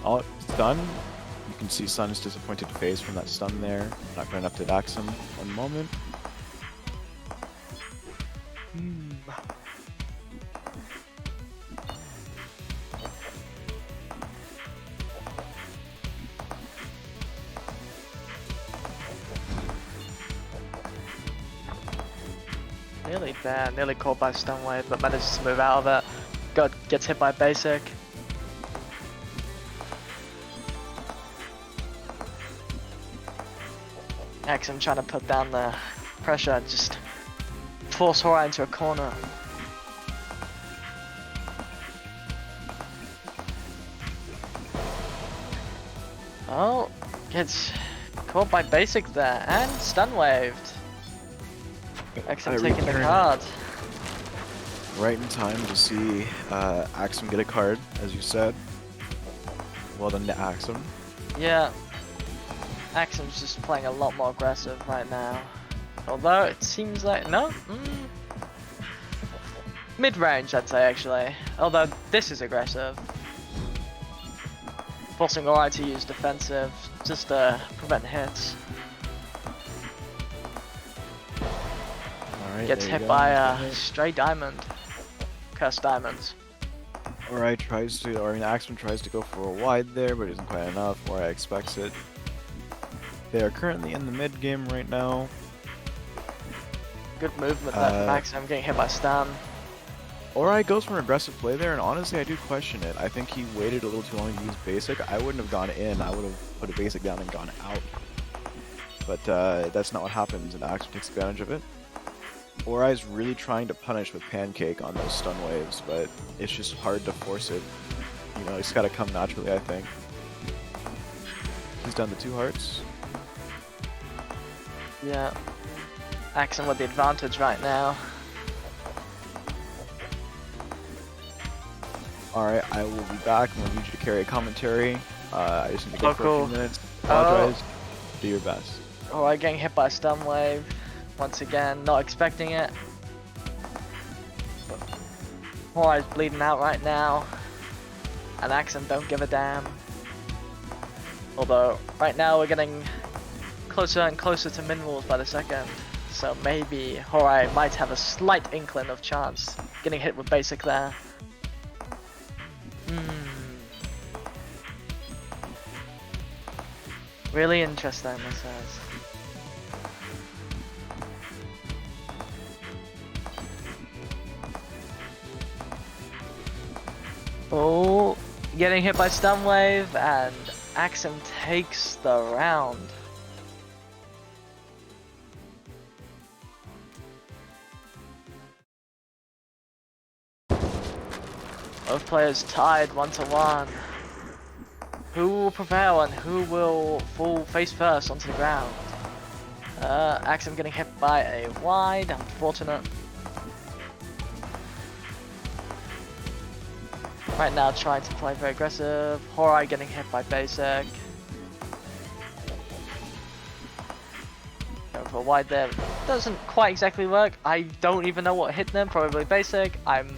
A: Oh, stun. You can see Sun's disappointed face from that stun there. Not quite enough to Axem. One moment.
B: Nearly there, nearly caught by stun wave, but manages to move out of it. Gets hit by basic. Axem trying to put down the pressure, just force Hourai into a corner. Oh, gets caught by basic there and stun waved. Axem taking the card.
A: Right in time to see Axem get a card, as you said. Well done to Axem.
B: Yeah, Axem's just playing a lot more aggressive right now. Although it seems like no, mid-range I'd say actually. Although this is aggressive, forcing Hourai to use defensive just to prevent hits.
A: Alright,
B: Gets hit by a stray diamond. Cursed diamonds.
A: Hourai tries to, or Axem tries to go for a wide there, but isn't quite enough. Hourai expects it. They are currently in the mid game right now.
B: Good movement there from Axem, getting hit by stun.
A: Hourai goes for an aggressive play there, and honestly, I do question it. I think he waited a little too long to use basic. I wouldn't have gone in. I would have put a basic down and gone out. But that's not what happens, and Axem takes advantage of it. Hourai's really trying to punish with Pancake on those stun waves, but it's just hard to force it. You know, it's got to come naturally, I think. He's down to 2 hearts.
B: Yeah. Axem with the advantage right now.
A: Alright, I will be back. I'm going to need you to carry a commentary. I just need to go for
B: cool.
A: a few minutes. Apologize. Do your best.
B: Alright, getting hit by a stun wave. Once again, not expecting it. Hourai's bleeding out right now. And Axem don't give a damn. Although, right now we're getting closer and closer to min rules by the second. So maybe Hourai might have a slight inkling of chance. Getting hit with basic there. Really interesting, this is. Oh, getting hit by stun wave, and Axem takes the round. Both players tied 1-1. Who will prevail and who will fall face first onto the ground? Axem getting hit by a wide, unfortunate. Right now trying to play very aggressive. Hourai getting hit by basic. Going for a wide there. Doesn't quite exactly work. I don't even know what hit them, probably basic. I'm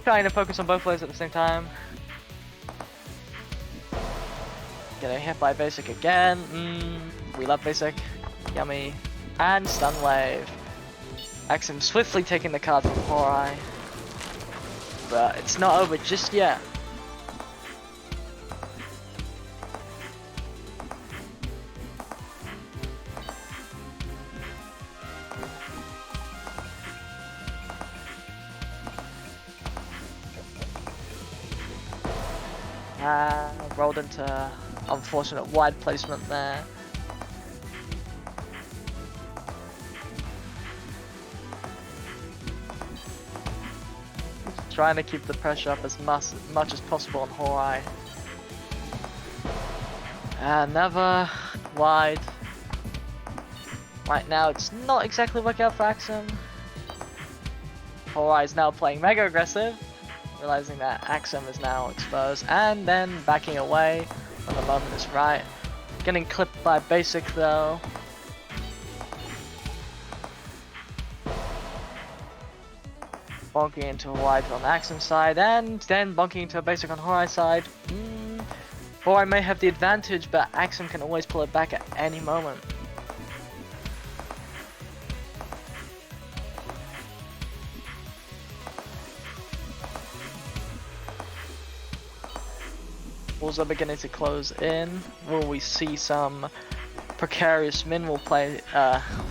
B: trying to focus on both players at the same time. Getting hit by basic again. We love basic. Yummy. And stun wave. Axem swiftly taking the card from Hourai. But it's not over just yet. Rolled into unfortunate wide placement there. Trying to keep the pressure up as much as possible on Hourai. Another wide. Right now it's not exactly working out for Axem. Hourai is now playing mega aggressive, realizing that Axem is now exposed, and then backing away when the moment is right. Getting clipped by basic though. Bonking into a wide on Axem's side, and then bonking into a basic on Hourai's side. Hourai may have the advantage, but Axem can always pull it back at any moment. Walls are beginning to close in. Will we see some precarious min will play,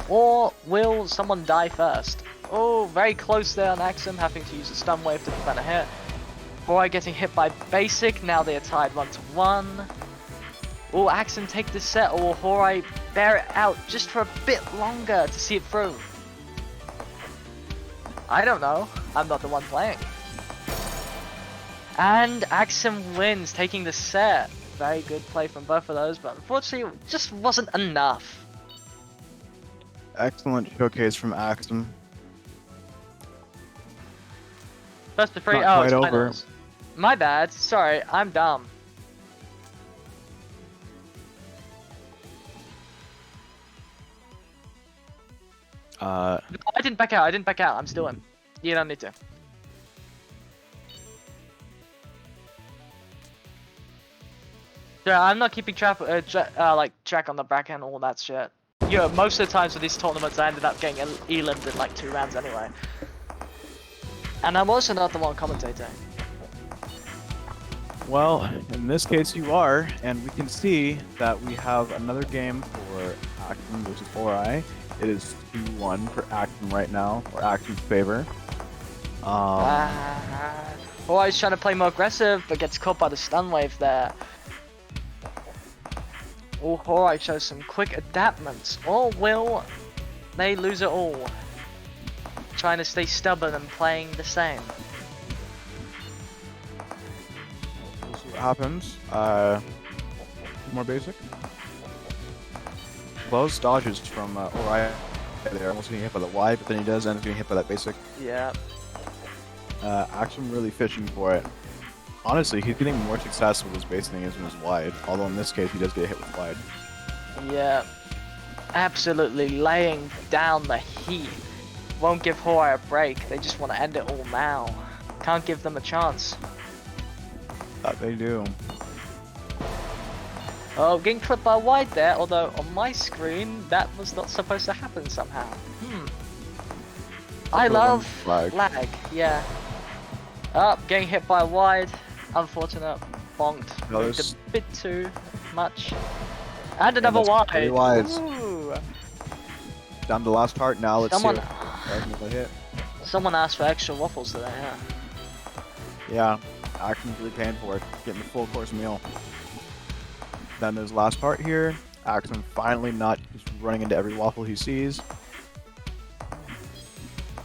B: or will someone die first? Oh, very close there on Axem, having to use a stun wave to prevent a hit. Hourai getting hit by basic, now they are tied 1-1. Will Axem take the set, or will Hourai bear it out just for a bit longer to see it through? I don't know, I'm not the one playing. And Axem wins, taking the set. Very good play from both of those, but unfortunately it just wasn't enough.
A: Excellent showcase from Axem.
B: First to 3,
A: Not
B: oh,
A: quite
B: it's
A: over.
B: finals. My bad, sorry, I'm dumb. No, I didn't back out, I'm still in. You don't need to. Yeah, I'm not keeping track on the back end, all that shit. Yeah, most of the times for these tournaments, I ended up getting elimed in like 2 rounds anyway. And I'm also not the one commentating.
A: Well, in this case you are, and we can see that we have another game for Axem versus Hourai. It is 2-1 for Axem right now, or Axem's favor.
B: Hourai's trying to play more aggressive, but gets caught by the stun wave there. Oh, Hourai shows some quick adaptments, or will they lose it all? Trying to stay stubborn and playing the same.
A: We'll see what happens. More basic. Those dodges from Hourai there, almost getting hit by the wide, but then he does end up getting hit by that basic.
B: Yeah.
A: Axem really fishing for it. Honestly, he's getting more success with his base than he is with his wide, although in this case he does get hit with wide.
B: Yeah. Absolutely laying down the heat. Won't give Hourai a break, they just want to end it all now. Can't give them a chance.
A: That they do.
B: Oh, getting clipped by wide there, although on my screen that was not supposed to happen somehow. I love lag, yeah. Oh, getting hit by wide. Unfortunate. Bonked.
A: No,
B: Moved a bit too much. And another wide.
A: 3 wides.
B: Ooh.
A: Down to the last part now, let's
B: Someone-
A: see if another hit.
B: Someone asked for extra waffles today, yeah.
A: Yeah, Axem's really paying for it, getting the full course meal. Then there's the last part here. Axem finally not just running into every waffle he sees.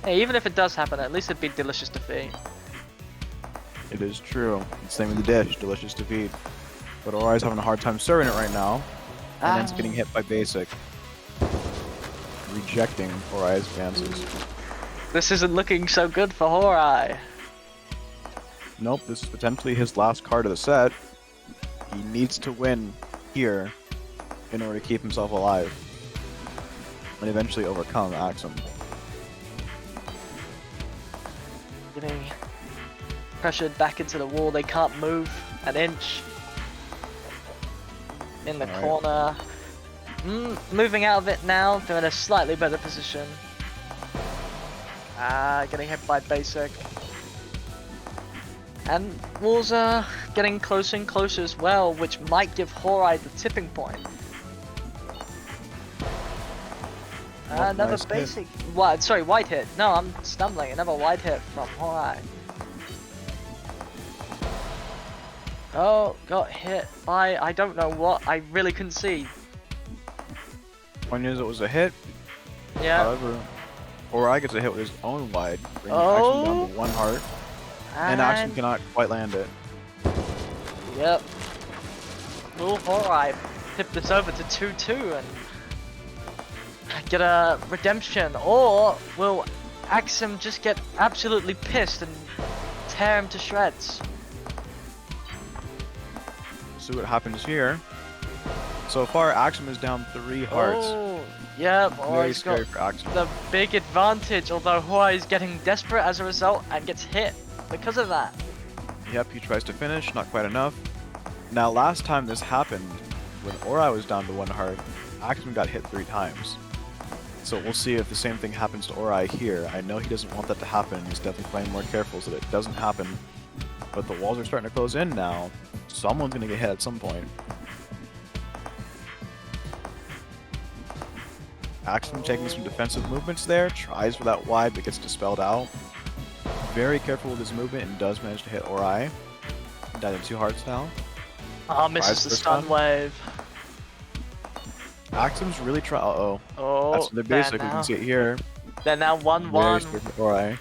B: Hey, even if it does happen, at least it'd be delicious defeat.
A: It is true. Same with the dish. Delicious defeat. But Hourai's having a hard time serving it right now. And ends up getting hit by basic. Rejecting Hourai's advances.
B: This isn't looking so good for Hourai.
A: Nope, this is potentially his last card of the set. He needs to win here in order to keep himself alive. And eventually overcome Axem.
B: Getting pressured back into the wall. They can't move an inch. In the corner. Moving out of it now. They're in a slightly better position. Getting hit by basic. And walls are getting closer and closer as well, which might give Hourai the tipping point. Another
A: nice
B: basic. What? Sorry, white hit. No, I'm stumbling. Another white hit from Hourai. Oh, got hit by I don't know what. I really couldn't see.
A: Point is, it was a hit.
B: Yeah.
A: However, Hourai gets a hit with his own wide, bringing Axem down to 1 heart. And Axem cannot quite land it.
B: Yep. Will Hourai tip this over to 2-2 and get a redemption, or will Axem just get absolutely pissed and tear him to shreds?
A: See what happens here. So far, Axem is down 3 hearts.
B: Oh, yep.
A: Very scary for Axem.
B: The big advantage, although Hourai is getting desperate as a result and gets hit because of that.
A: Yep, he tries to finish, not quite enough. Now, last time this happened, when Hourai was down to 1 heart, Axem got hit 3 times. So we'll see if the same thing happens to Hourai here. I know he doesn't want that to happen. He's definitely playing more careful so that it doesn't happen. But the walls are starting to close in now. Someone's going to get hit at some point. Axem taking some defensive movements there. Tries for that wide, but gets dispelled out. Very careful with his movement and does manage to hit Hourai. Down to 2 hearts now.
B: Oh, misses the stun wave.
A: Axem's really trying. Uh-oh.
B: Oh,
A: that's the basic. We can see it here.
B: They're now 1-1.
A: Hourai.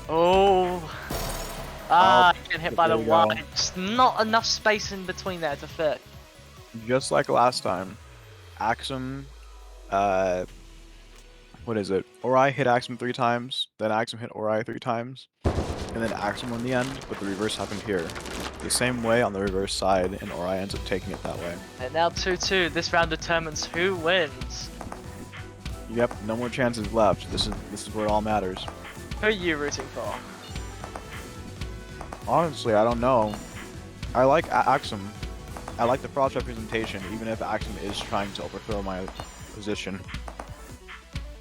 B: Oh. Getting hit by the wide. Just not enough space in between there to fit.
A: Just like last time. Axem, what is it? Hourai hit Axem 3 times, then Axem hit Hourai 3 times, and then Axem won the end, but the reverse happened here. The same way on the reverse side, and Hourai ends up taking it that way.
B: And now 2-2. This round determines who wins.
A: Yep, no more chances left. This is where it all matters.
B: Who are you rooting for?
A: Honestly, I don't know. I like Axem. I like the Frost representation, even if Axem is trying to overthrow my position.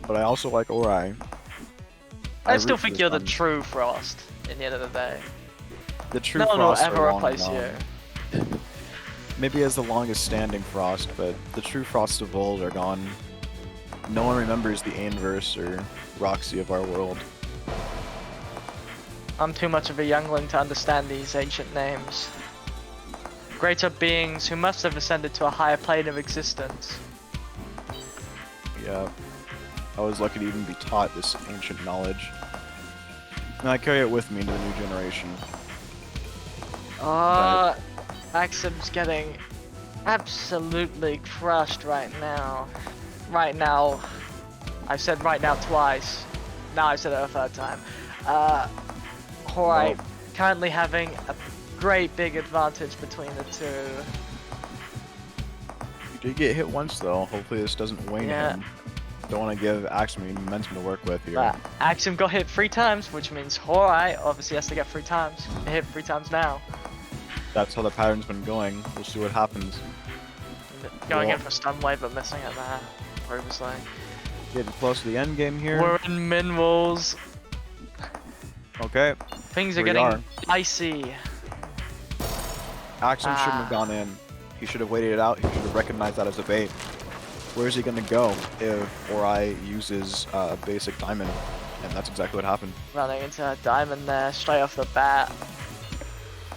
A: But I also like Hourai.
B: I still think you're the true Frost, in the end of the day.
A: The true
B: no
A: Frost
B: one will ever replace you.
A: Maybe as the longest standing Frost, but the true Frosts of old are gone. No one remembers the Ainverse or Roxy of our world.
B: I'm too much of a youngling to understand these ancient names. Greater beings who must have ascended to a higher plane of existence.
A: Yeah. I was lucky to even be taught this ancient knowledge. And I carry it with me into the new generation.
B: Axem's getting absolutely crushed right now. Right now. I've said right now twice. Now I've said it a 3rd time. Hourai currently having a great big advantage between the two.
A: You did get hit once though. Hopefully this doesn't wane him. Don't want to give Axem momentum to work with here.
B: Axem got hit 3 times, which means Hourai obviously has to get 3 times. Hit 3 times now.
A: That's how the pattern's been going. We'll see what happens.
B: Going in for stun wave, but missing it there. Previously.
A: Getting close to the end game here.
B: We're in min walls.
A: Okay.
B: Things are getting dicey.
A: Axem shouldn't have gone in. He should have waited it out. He should have recognized that as a bait. Where is he going to go if Hourai uses basic diamond? And that's exactly what happened.
B: Running into a diamond there straight off the bat.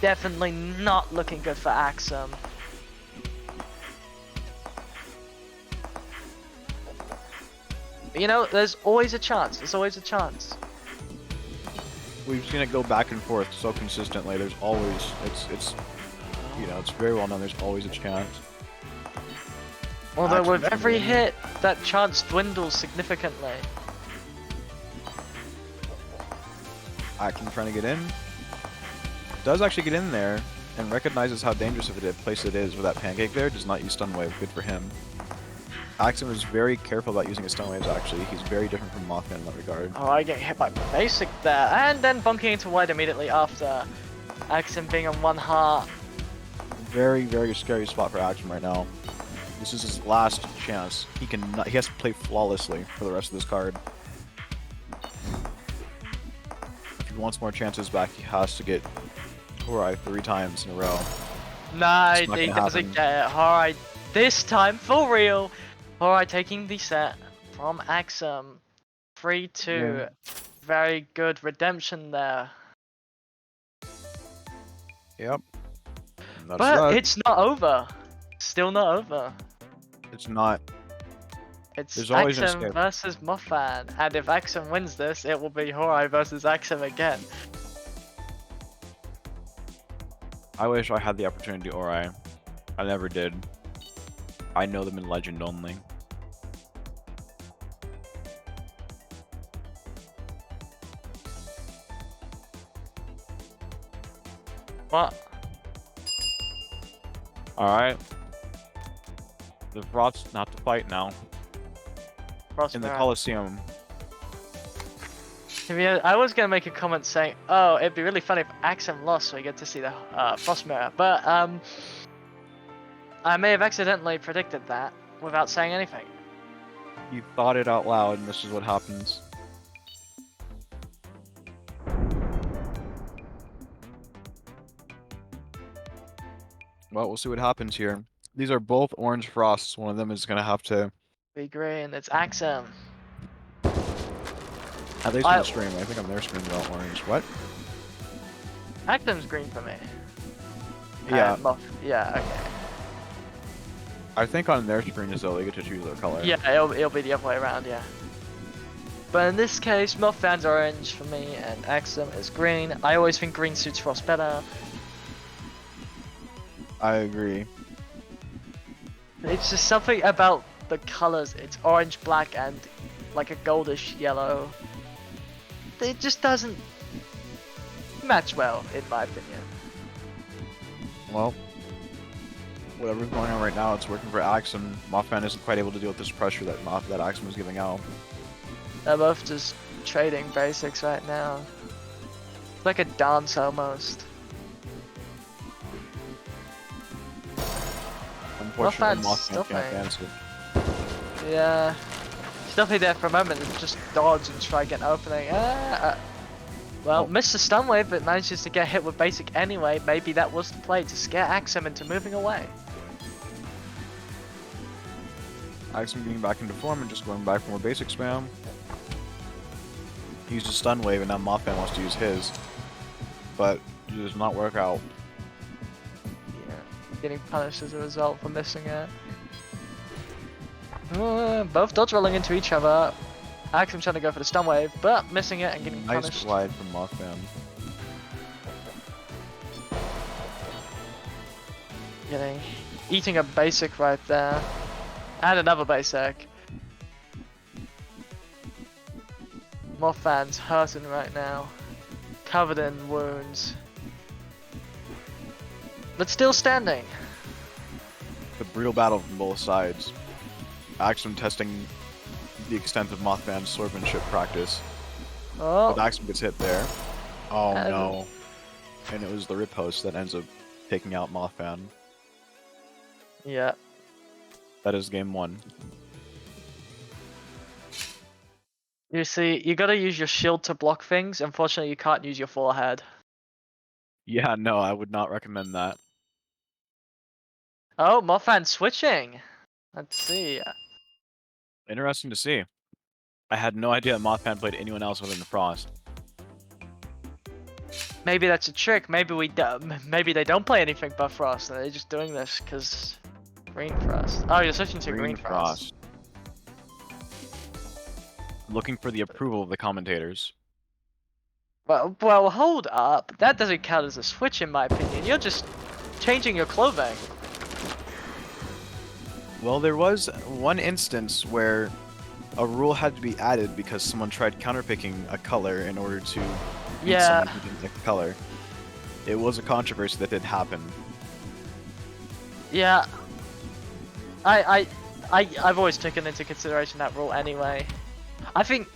B: Definitely not looking good for Axem. You know, there's always a chance. There's always a chance.
A: We've seen it go back and forth so consistently. There's always, it's you know, it's very well known. There's always a chance.
B: Although with
A: Axemjinx
B: every
A: win.
B: hit, that chance dwindles significantly.
A: Axem trying to get in. Does actually get in there and recognizes how dangerous of a place it is with that pancake there. Does not use stun wave. Good for him. Axem is very careful about using his stun waves actually. He's very different from Mothman in that regard.
B: Oh, I get hit by basic there, and then bunking into wide immediately after. Axem being on 1 heart.
A: Very, very scary spot for Axem right now. This is his last chance. He has to play flawlessly for the rest of this card. If he wants more chances back, he has to get Hourai 3 times in a row.
B: Nah,
A: It's not
B: he
A: gonna
B: doesn't
A: happen.
B: get it. Hourai this time for real. Hourai taking the set from Axem. 3-2.
A: Yeah.
B: Very good redemption there.
A: Yep. And that's
B: But
A: that.
B: it's not over. Still not over.
A: It's not.
B: It's
A: There's always an
B: Axem
A: escape.
B: versus Mothman, and if Axem wins this, it will be Hourai versus Axem again.
A: I wish I had the opportunity to do Hourai. I never did. I know them in Legend only.
B: What?
A: Alright. The Frosts not to fight now. In the
B: Frostmirror.
A: Colosseum.
B: I was gonna make a comment saying, "Oh, it'd be really funny if Axem lost, so we get to see the Frostmirror." But I may have accidentally predicted that without saying anything.
A: You thought it out loud, and this is what happens. Well, we'll see what happens here. These are both orange frosts. One of them is gonna have to,
B: Be green. It's Axem.
A: at least on the stream. I think on their screen they're all orange. What?
B: Axem's green for me.
A: Yeah,
B: Yeah. Okay.
A: I think on their screen as well they get to choose their color.
B: Yeah, it'll be the other way around. Yeah. But in this case, Mothman's orange for me, and Axem is green. I always think green suits Frost better.
A: I agree.
B: It's just something about the colors. It's orange, black, and like a goldish yellow. It just doesn't match well, in my opinion.
A: Well, whatever's going on right now, it's working for Axem. Mothman isn't quite able to deal with this pressure that Axem is giving out.
B: They're both just trading basics right now. It's like a dance almost.
A: Unfortunately,
B: Mothman's
A: Mothman can't
B: stopping.
A: dance it.
B: Yeah. Stuffy there for a moment and just dodge and try get an opening. Well, missed the stun wave, but manages to get hit with basic anyway. Maybe that was the play to scare Axem into moving away.
A: Axem getting back into form and just going back for more basic spam. He used a stun wave and now Mothman wants to use his. But it does not work out.
B: Yeah, getting punished as a result for missing it. Both dodge rolling into each other. Axem trying to go for the stun wave, but missing it and getting
A: Nice
B: punished.
A: glide from Mothman.
B: Eating a basic right there. And another basic. Mothman's hurting right now. Covered in wounds. But still standing.
A: The brutal battle from both sides. Axem testing the extent of Mothman's swordsmanship practice.
B: Oh,
A: But Axem gets hit there. Oh
B: And-
A: no. And it was the riposte that ends up taking out Mothman.
B: yeah.
A: That is game 1.
B: You see, you gotta use your shield to block things. Unfortunately, you can't use your forehead.
A: Yeah, no, I would not recommend that.
B: Oh, Mothman switching. Let's see.
A: Interesting to see. I had no idea that Mothman played anyone else other than Frost.
B: Maybe that's a trick. Maybe maybe they don't play anything but Frost. And they're just doing this because Green Frost. Oh, you're switching to Green Frost.
A: Looking for the approval of the commentators.
B: Well, hold up. That doesn't count as a switch in my opinion. You're just changing your clothing.
A: Well, there was one instance where a rule had to be added because someone tried counterpicking a color in order to beat
B: Yeah.
A: someone who didn't like the color. It was a controversy that did happen.
B: Yeah. I've always taken into consideration that rule anyway. I think,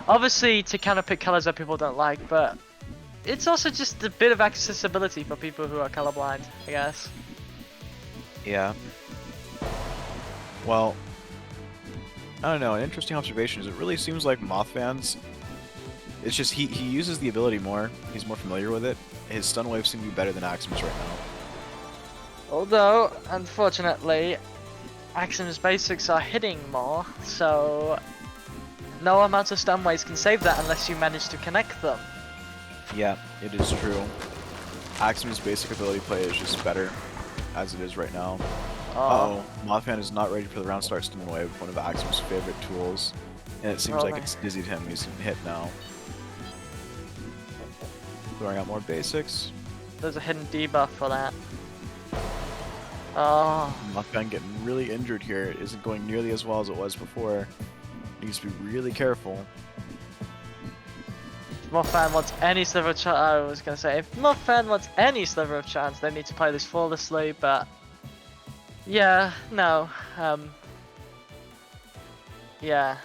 B: obviously, to counterpick colors that people don't like, but it's also just a bit of accessibility for people who are colorblind, I guess.
A: Yeah. Well, I don't know, an interesting observation is it really seems like Moth fans, it's just he uses the ability more, he's more familiar with it. His stun waves seem to be better than Axem's right now.
B: Although, unfortunately, Axem's basics are hitting more, so no amount of stun waves can save that unless you manage to connect them.
A: Yeah, it is true. Axem's basic ability play is just better as it is right now. Uh-oh, Mothman is not ready for the round start stun wave, one of Axem's favorite tools. And it seems like it's dizzied him, he's hit now. Throwing out more basics.
B: There's a hidden debuff for that. Oh.
A: Mothman getting really injured here. It isn't going nearly as well as it was before. Needs to be really careful.
B: If Mothman wants any sliver of chance, I was gonna say, if Mothman wants any sliver of chance, they need to play this flawlessly, but yeah, no, yeah.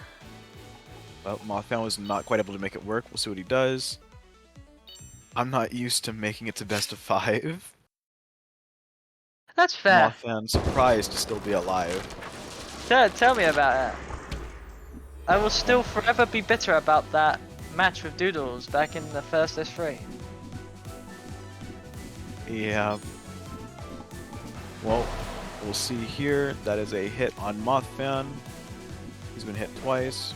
A: Well, Mothman was not quite able to make it work. We'll see what he does. I'm not used to making it to best of 5.
B: That's fair.
A: Mothman surprised to still be alive.
B: Tell me about it. I will still forever be bitter about that match with Doodles back in the first S3.
A: Yeah. Well, we'll see here. That is a hit on Mothman. He's been hit twice.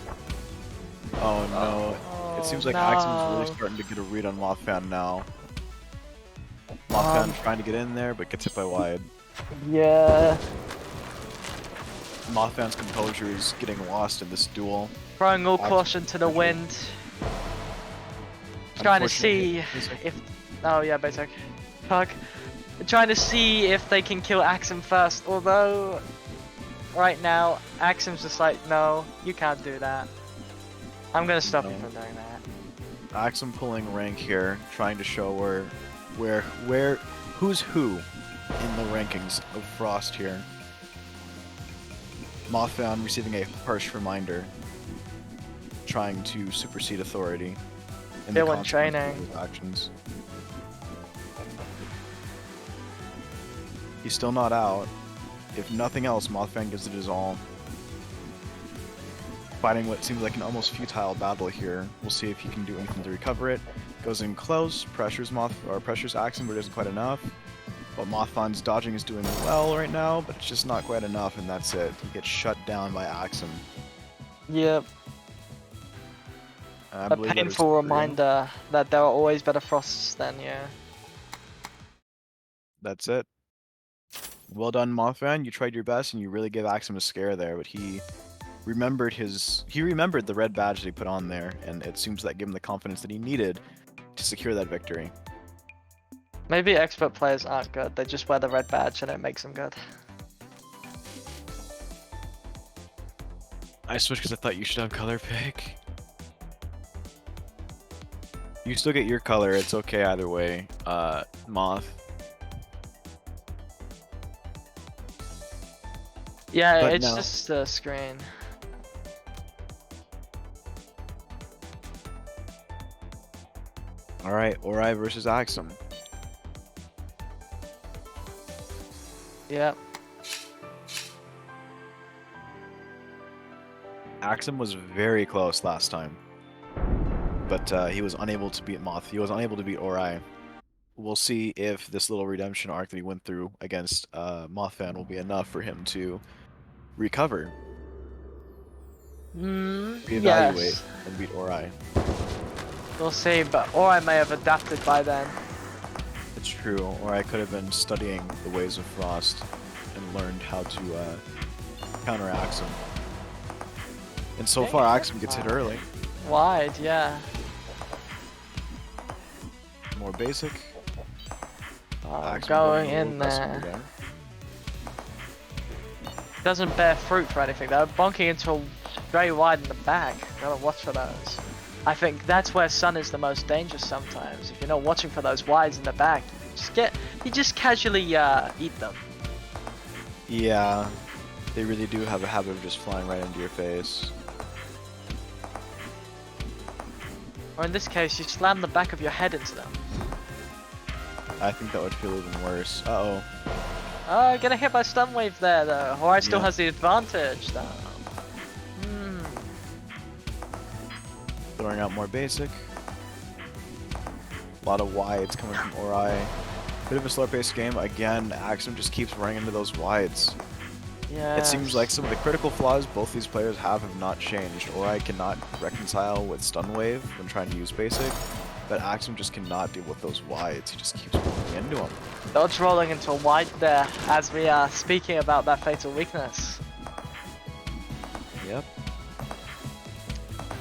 A: Oh no. It seems like Axem's really starting to get a read on Mothman now. Mothman trying to get in there, but gets hit by wide.
B: Yeah.
A: Mothman's composure is getting lost in this duel.
B: Throwing all caution to the wind. Trying to see if... Oh yeah, basic. Fuck. Trying to see if they can kill Axem first, although... Right now, Axem's just like, no, you can't do that. I'm gonna stop you from doing that.
A: Axem pulling rank here, trying to show who's who in the rankings of Frost here. Mothman receiving a harsh reminder, trying to supersede authority in the consequences of his actions. He's still not out. If nothing else, Mothman gives it his all. Fighting what seems like an almost futile battle here. We'll see if he can do anything to recover it. Goes in close, pressures Axem, but isn't quite enough. But Mothman's dodging is doing well right now, but it's just not quite enough, and that's it. He gets shut down by Axem.
B: Yep. A painful reminder that there are always better Frosts than you.
A: That's it. Well done, Mothman. You tried your best, and you really gave Axem a scare there, but he remembered the red badge that he put on there, and it seems that gave him the confidence that he needed to secure that victory.
B: Maybe expert players aren't good, they just wear the red badge and it makes them good.
A: I switched because I thought you should have color pick. You still get your color, it's okay either way, Moth.
B: Yeah,
A: But
B: it's
A: no.
B: just a screen.
A: Alright, Hourai versus Axem.
B: Yep.
A: Axem was very close last time, but he was unable to beat Moth. He was unable to beat Hourai. We'll see if this little redemption arc that he went through against Mothman will be enough for him to recover, reevaluate,
B: Yes.
A: and beat Hourai.
B: We'll see, but Hourai may have adapted by then.
A: It's true, Hourai could have been studying the ways of Frost and learned how to counter Axem. And so
B: Dang
A: far,
B: it.
A: Axem gets hit early.
B: Wide, yeah.
A: More basic. Axem
B: Going
A: a little
B: in
A: aggressive
B: there.
A: again.
B: Doesn't bear fruit for anything though. Bonking into very wide in the back. Gotta watch for those. I think that's where Sun is the most dangerous sometimes. If you're not watching for those wides in the back, you just casually eat them.
A: Yeah, they really do have a habit of just flying right into your face.
B: Or in this case, you slam the back of your head into them.
A: I think that would feel even worse. Uh-oh.
B: Oh, getting hit by stun wave there though. Hourai still
A: Yeah.
B: has the advantage though.
A: Throwing out more basic. A lot of wides coming from Hourai. Bit of a slow-paced game. Again, Axem just keeps running into those wides.
B: Yeah.
A: It seems like some of the critical flaws both these players have not changed. Hourai cannot reconcile with stun wave when trying to use basic, but Axem just cannot deal with those wides. He just keeps running into them.
B: Dodge rolling into a wide there as we are speaking about that fatal weakness.
A: Yep.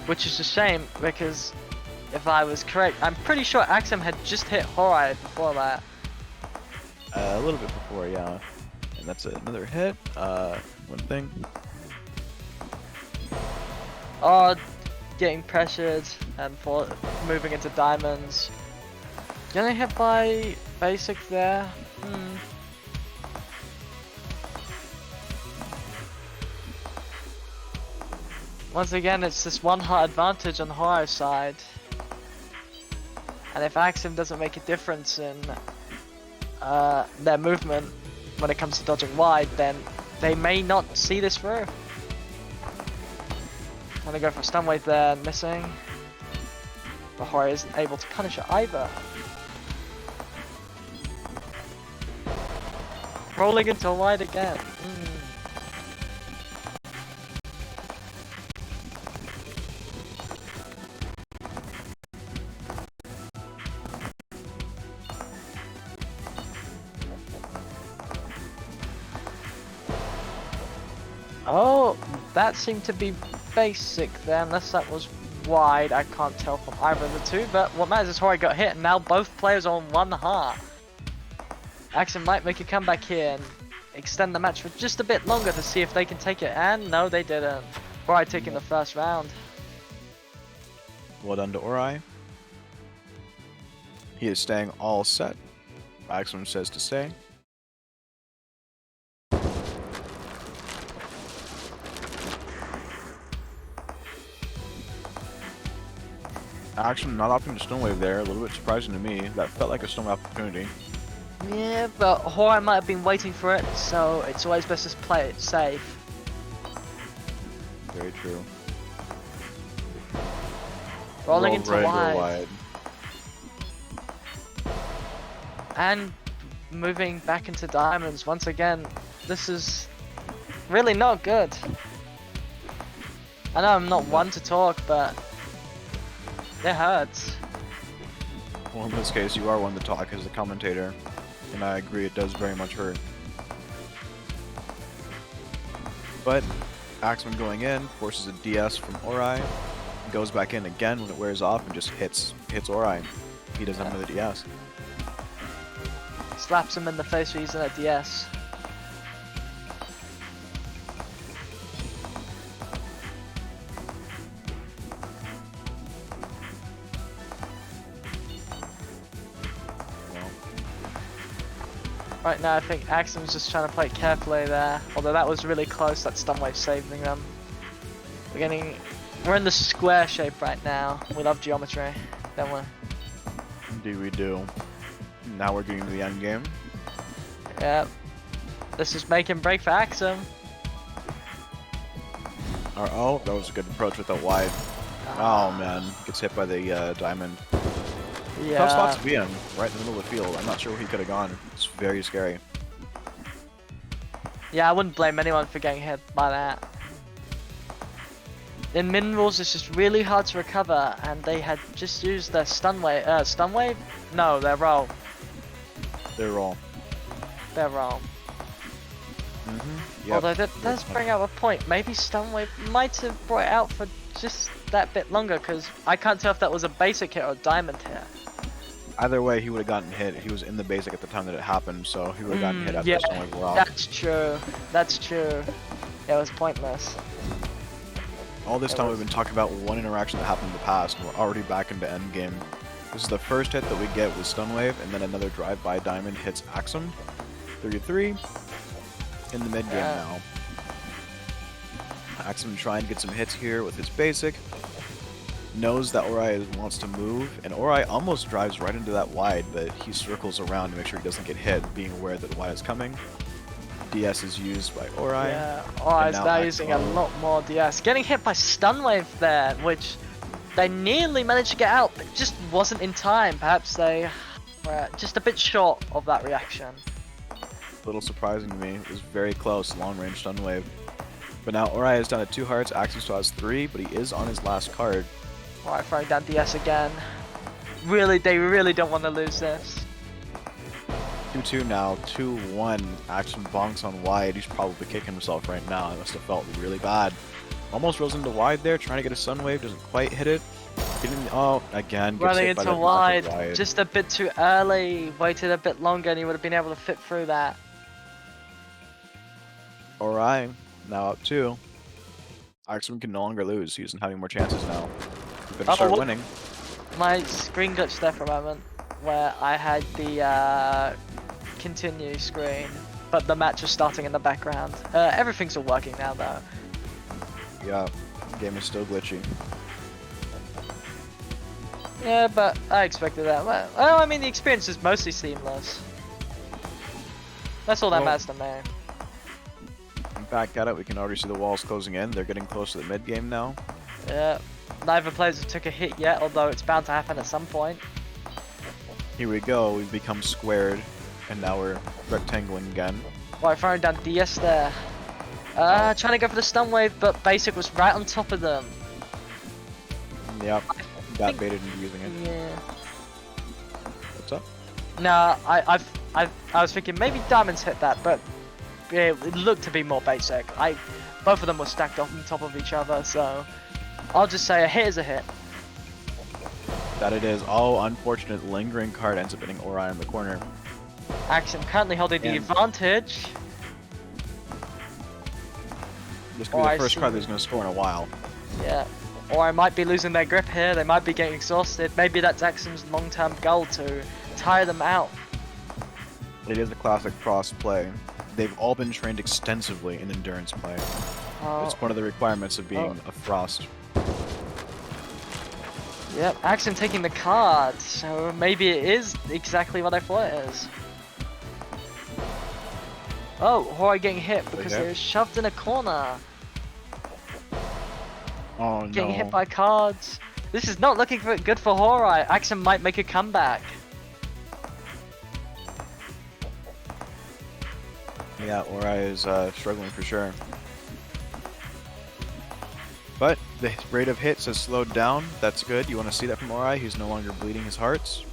B: Which is a shame because if I was correct, I'm pretty sure Axem had just hit Hourai before that.
A: A little bit before, yeah. And that's another hit. One thing.
B: Oh, getting pressured and moving into diamonds. Getting hit by basic there. Once again, it's this one heart advantage on the Hourai side. And if Axem doesn't make a difference in their movement when it comes to dodging wide, then they may not see this through. I'm gonna go for a stun wave there, missing. But Hourai isn't able to punish it either. Rolling into wide again. Oh, that seemed to be basic there, unless that was wide. I can't tell from either of the two, but what matters is Hourai got hit, and now both players are on one heart. Axem might make a comeback here and extend the match for just a bit longer to see if they can take it, and no, they didn't. Hourai taking the first round.
A: Well done to Hourai. He is staying all set. Axem says to stay. Axem not opting to stun wave there, a little bit surprising to me. That felt like a stun opportunity.
B: Yeah, but Hourai might have been waiting for it, so it's always best to play it safe.
A: Very true.
B: Rolling
A: Rolled
B: into
A: right
B: wide. And moving back into diamonds once again. This is really not good. I know I'm not one to talk, but it hurts.
A: Well, in this case, you are one to talk as a commentator, and I agree, it does very much hurt. But Axem going in forces a DS from Hourai, goes back in again when it wears off, and just hits Hourai. He doesn't have another DS.
B: Slaps him in the face for using a DS. Right now I think Axem's just trying to play it carefully there, although that was really close, that stun wave saving them. We're in the square shape right now. We love geometry, don't we?
A: Indeed we do. Now we're getting to the end game.
B: Yep. This is make and break for Axem.
A: Oh, that was a good approach with that wide. Oh man, gets hit by the diamond.
B: Yeah.
A: Tough spot to be in, right in the middle of the field. I'm not sure where he could have gone. It's very scary.
B: Yeah, I wouldn't blame anyone for getting hit by that. In minerals, it's just really hard to recover, and they had just used their stun wave. Stun wave? No, their roll.
A: They're all.
B: Their roll.
A: Mm-hmm. Yep.
B: Although that does bring up a point. Maybe Stunwave might have brought it out for just that bit longer, because I can't tell if that was a basic hit or a diamond hit.
A: Either way, he would have gotten hit. He was in the basic at the time that it happened, so he would have gotten hit after
B: Yeah,
A: the Stunwave wore off.
B: that's true. That's true. It was pointless.
A: All this time we've been talking about one interaction that happened in the past, and we're already back into endgame. This is the first hit that we get with Stunwave, and then another drive-by diamond hits Axem. 3-3. In the mid-game now. Axem trying to get some hits here with his basic. Knows that Hourai wants to move, and Hourai almost drives right into that wide, but he circles around to make sure he doesn't get hit, being aware that the wide is coming. DS is used by Hourai.
B: Yeah, Hourai is now using a lot more DS. Getting hit by Stunwave there, which they nearly managed to get out, but just wasn't in time. Perhaps they were just a bit short of that reaction.
A: A little surprising to me. It was very close, long-range Stunwave. But now Hourai is down to 2 hearts, Axem still has 3, but he is on his last card.
B: Alright, throwing down DS again. They really don't want to lose this.
A: 2-2 now, 2-1. Axem bonks on wide. He's probably kicking himself right now. It must have felt really bad. Almost rolls into wide there, trying to get a Sunwave, doesn't quite hit it. Again, gets
B: Running
A: hit by
B: into
A: the
B: wide, just a bit too early. Waited a bit longer and he would have been able to fit through that.
A: Alright, now up 2. Axem can no longer lose. He isn't having more chances now. He better start winning.
B: My screen glitched there for a moment, where I had the continue screen, but the match was starting in the background. Everything's all working now though.
A: Yeah, the game is still glitchy.
B: Yeah, but I expected that. Well, I mean, the experience is mostly seamless. That's all that matters to me.
A: Back at it, we can already see the walls closing in. They're getting close to the mid game now.
B: Yeah, neither players have took a hit yet, although it's bound to happen at some point.
A: Here we go, we've become squared, and now we're rectangling again.
B: Right, throwing down DS there. Trying to go for the stun wave, but basic was right on top of them.
A: Yep, got baited into using it.
B: Yeah.
A: What's up?
B: No, I was thinking maybe diamonds hit that, but it looked to be more basic. Both of them were stacked up on top of each other, so I'll just say a hit is a hit.
A: That it is. Oh, unfortunate lingering card ends up hitting Hourai in the corner.
B: Axem currently holding the advantage.
A: This could be the first card that he's going to score in a while.
B: Yeah. Or I might be losing their grip here. They might be getting exhausted. Maybe that's Axem's long-term goal to tire them out.
A: It is a classic cross play. They've all been trained extensively in endurance play. It's one of the requirements of being a Frost.
B: Yep, Axem taking the card, so maybe it is exactly what I thought it is. Oh, Hourai getting hit because they're shoved in a corner.
A: Oh no.
B: Getting hit by cards. This is not looking good for Hourai. Axem might make a comeback.
A: Yeah, Hourai is struggling for sure. But the rate of hits has slowed down. That's good. You want to see that from Hourai. He's no longer bleeding his hearts.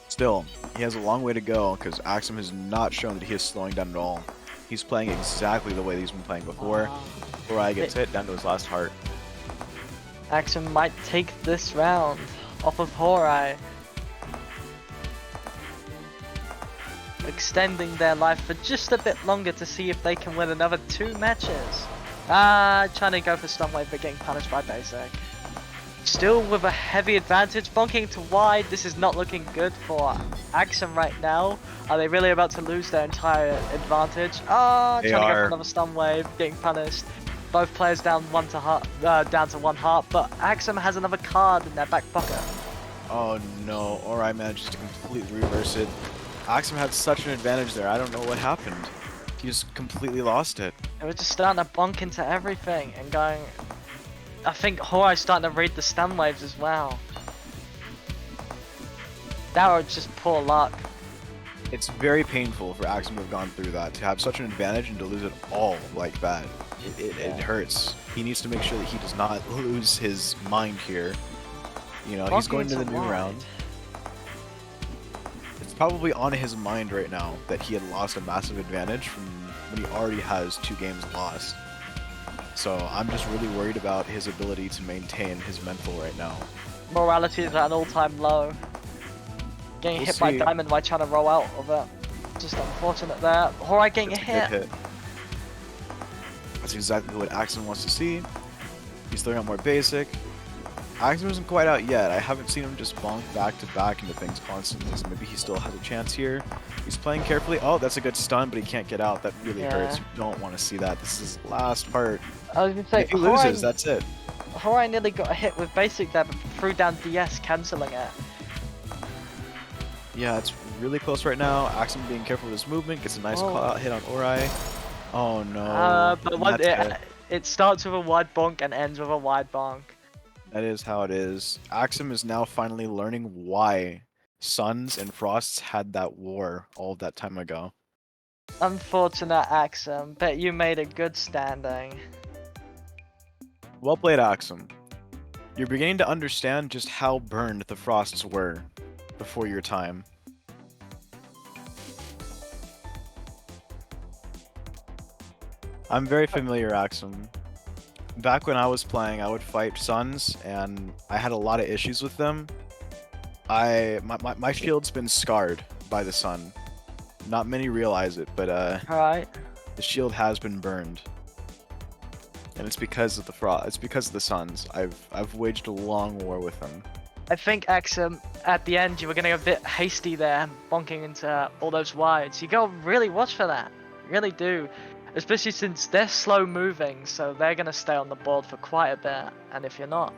A: Still, he has a long way to go because Axem has not shown that he is slowing down at all. He's playing exactly the way that he's been playing before. Hourai gets hit down to his last heart.
B: Axem might take this round off of Hourai, extending their life for just a bit longer to see if they can win another 2 matches. Trying to go for stun wave but getting punished by basic. Still with a heavy advantage, bonking to wide. This is not looking good for Axem right now. Are they really about to lose their entire advantage? Trying to go for another stun wave, getting punished. Both players down down to 1 heart, but Axem has another card in their back pocket.
A: Oh no, Hourai manages to completely reverse it. Axem had such an advantage there, I don't know what happened. He just completely lost it.
B: They were just starting to bonk into everything and going... I think Hourai's starting to read the stun waves as well. That was just poor luck.
A: It's very painful for Axem to have gone through that, to have such an advantage and to lose it all like that. It hurts. He needs to make sure that he does not lose his mind here. You know, he's going to the new round. It's probably on his mind right now that he had lost a massive advantage from when he already has 2 games lost. So I'm just really worried about his ability to maintain his mental right now.
B: Morality is at an all-time low. Getting
A: We'll
B: hit by
A: see.
B: Diamond while trying to roll out of it. Just unfortunate there. Hourai getting
A: It's
B: a
A: a good
B: hit.
A: hit. That's exactly what Axem wants to see. He's throwing out more basic. Axem isn't quite out yet. I haven't seen him just bonk back to back into things constantly, so maybe he still has a chance here. He's playing carefully. Oh, that's a good stun, but he can't get out. That really hurts. You don't want to see that. This is his last part.
B: I was gonna say,
A: If he loses, that's it.
B: Hourai nearly got a hit with basic there, but threw down DS, cancelling it.
A: Yeah, it's really close right now. Axem being careful with his movement, gets a nice call out hit on Hourai. Oh no.
B: But it starts with a wide bonk and ends with a wide bonk.
A: That is how it is. Axem is now finally learning why Suns and Frosts had that war all that time ago.
B: Unfortunate Axem, bet you made a good standing.
A: Well played, Axem. You're beginning to understand just how burned the Frosts were before your time. I'm very familiar, Axem. Back when I was playing, I would fight Suns, and I had a lot of issues with them. My shield's been scarred by the sun. Not many realize it, but
B: Alright.
A: the shield has been burned, and it's because of the It's because of the Suns. I've waged a long war with them.
B: I think Axem, at the end, you were getting a bit hasty there, bonking into all those wides. You gotta really watch for that. Really do. Especially since they're slow moving, so they're gonna stay on the board for quite a bit. And if you're not,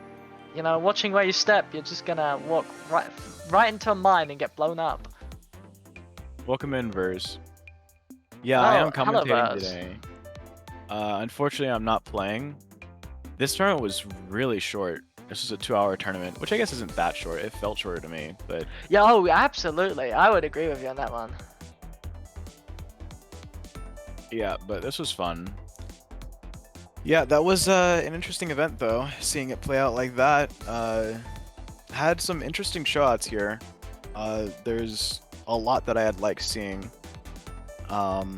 B: you know, watching where you step, you're just gonna walk right into a mine and get blown up.
A: Welcome in, Verse. Yeah, I am
B: hello,
A: commentating
B: Verse.
A: today. Unfortunately, I'm not playing. This tournament was really short. This was a 2-hour tournament, which I guess isn't that short. It felt shorter to me, but
B: Yeah, oh, absolutely. I would agree with you on that one.
A: yeah, but this was fun. Yeah, that was an interesting event, though, seeing it play out like that. Had some interesting shots here. There's a lot that I had liked seeing.
B: I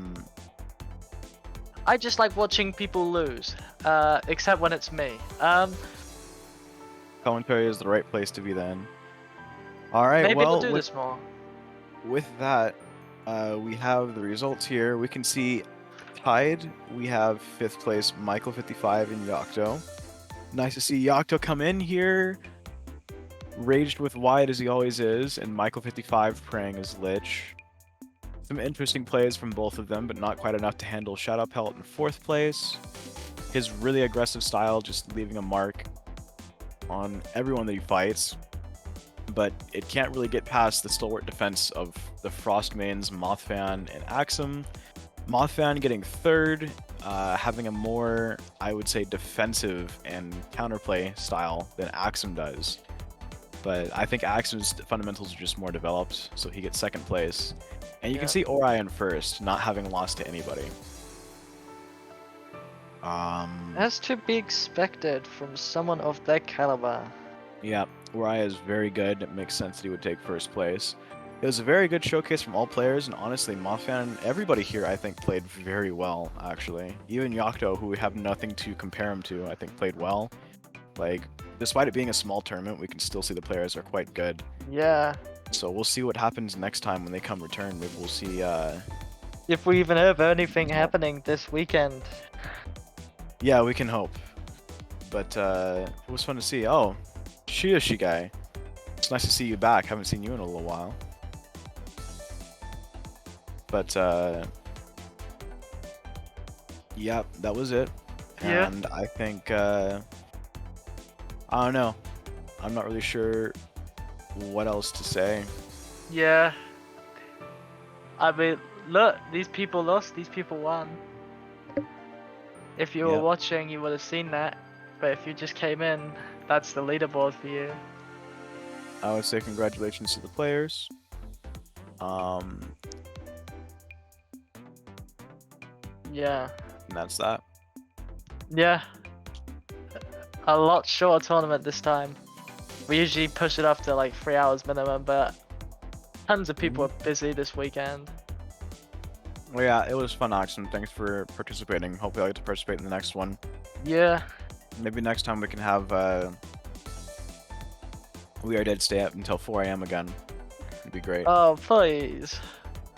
B: just like watching people lose, except when it's me.
A: Commentary is the right place to be then. Alright,
B: Maybe
A: well,
B: we'll do this more.
A: with that, we have the results here. We can see tied. We have 5th place Michael 55 and Yocto. Nice to see Yocto come in here, raged with wide as he always is, and Michael 55 praying as Lich. Some interesting plays from both of them, but not quite enough to handle Shadow Pelt in 4th place. His really aggressive style just leaving a mark on everyone that he fights, but it can't really get past the stalwart defense of the Frost mains Mothfan and Axem. Mothfan getting 3rd, having a more, I would say, defensive and counterplay style than Axem does. But I think Axem's fundamentals are just more developed, so he gets 2nd place. And you can see Hourai in 1st, not having lost to anybody.
B: That's to be expected from someone of their caliber.
A: Yeah, Hourai is very good. It makes sense that he would take 1st place. It was a very good showcase from all players, and honestly, Mothfan, everybody here, I think, played very well, actually. Even Yocto, who we have nothing to compare him to, I think played well. Like, despite it being a small tournament, we can still see the players are quite good.
B: Yeah.
A: So we'll see what happens next time when they come return. Maybe we'll see,
B: If we even have anything happening this weekend.
A: yeah, we can hope. But, it was fun to see. Oh, Shiyoshi guy. It's nice to see you back. Haven't seen you in a little while. But, yeah, that was it.
B: Yeah.
A: And I think, I don't know. I'm not really sure what else to say.
B: Yeah. I mean, look, these people lost, these people won. If you were
A: Yep.
B: watching, you would have seen that. But if you just came in, that's the leaderboard for you.
A: I would say congratulations to the players.
B: Yeah.
A: And that's that.
B: Yeah. A lot shorter tournament this time. We usually push it up to like 3 hours minimum, but Tons of people are busy this weekend.
A: Well, yeah, it was fun, Oxen. Thanks for participating. Hopefully I'll get to participate in the next one.
B: Yeah.
A: Maybe next time we can have, We Are Dead stay up until 4 AM again. It'd be great.
B: Oh, please.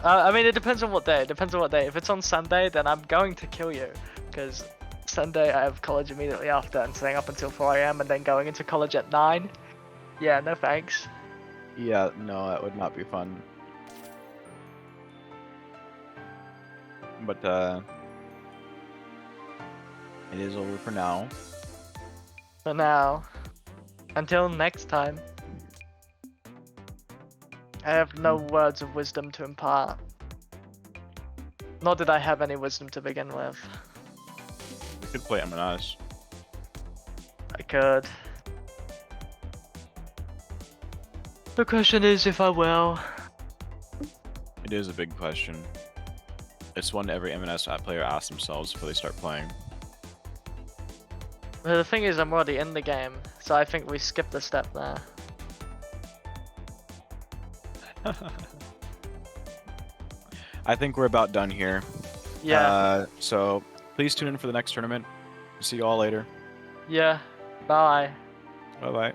B: I mean, it depends on what day. It depends on what day. If it's on Sunday, then I'm going to kill you. Because Sunday I have college immediately after and staying up until 4 AM and then going into college at 9. Yeah, no thanks.
A: Yeah, no, that would not be fun. But, it is over for now.
B: For now. Until next time. I have no words of wisdom to impart. Nor did I have any wisdom to begin with.
A: We could play M&S.
B: I could. The question is if I will.
A: It is a big question. It's one every M&S player asks themselves before they start playing.
B: But the thing is, I'm already in the game, so I think we skipped a step there.
A: I think we're about done here.
B: Yeah.
A: So please tune in for the next tournament. See you all later.
B: Yeah. Bye.
A: Bye bye.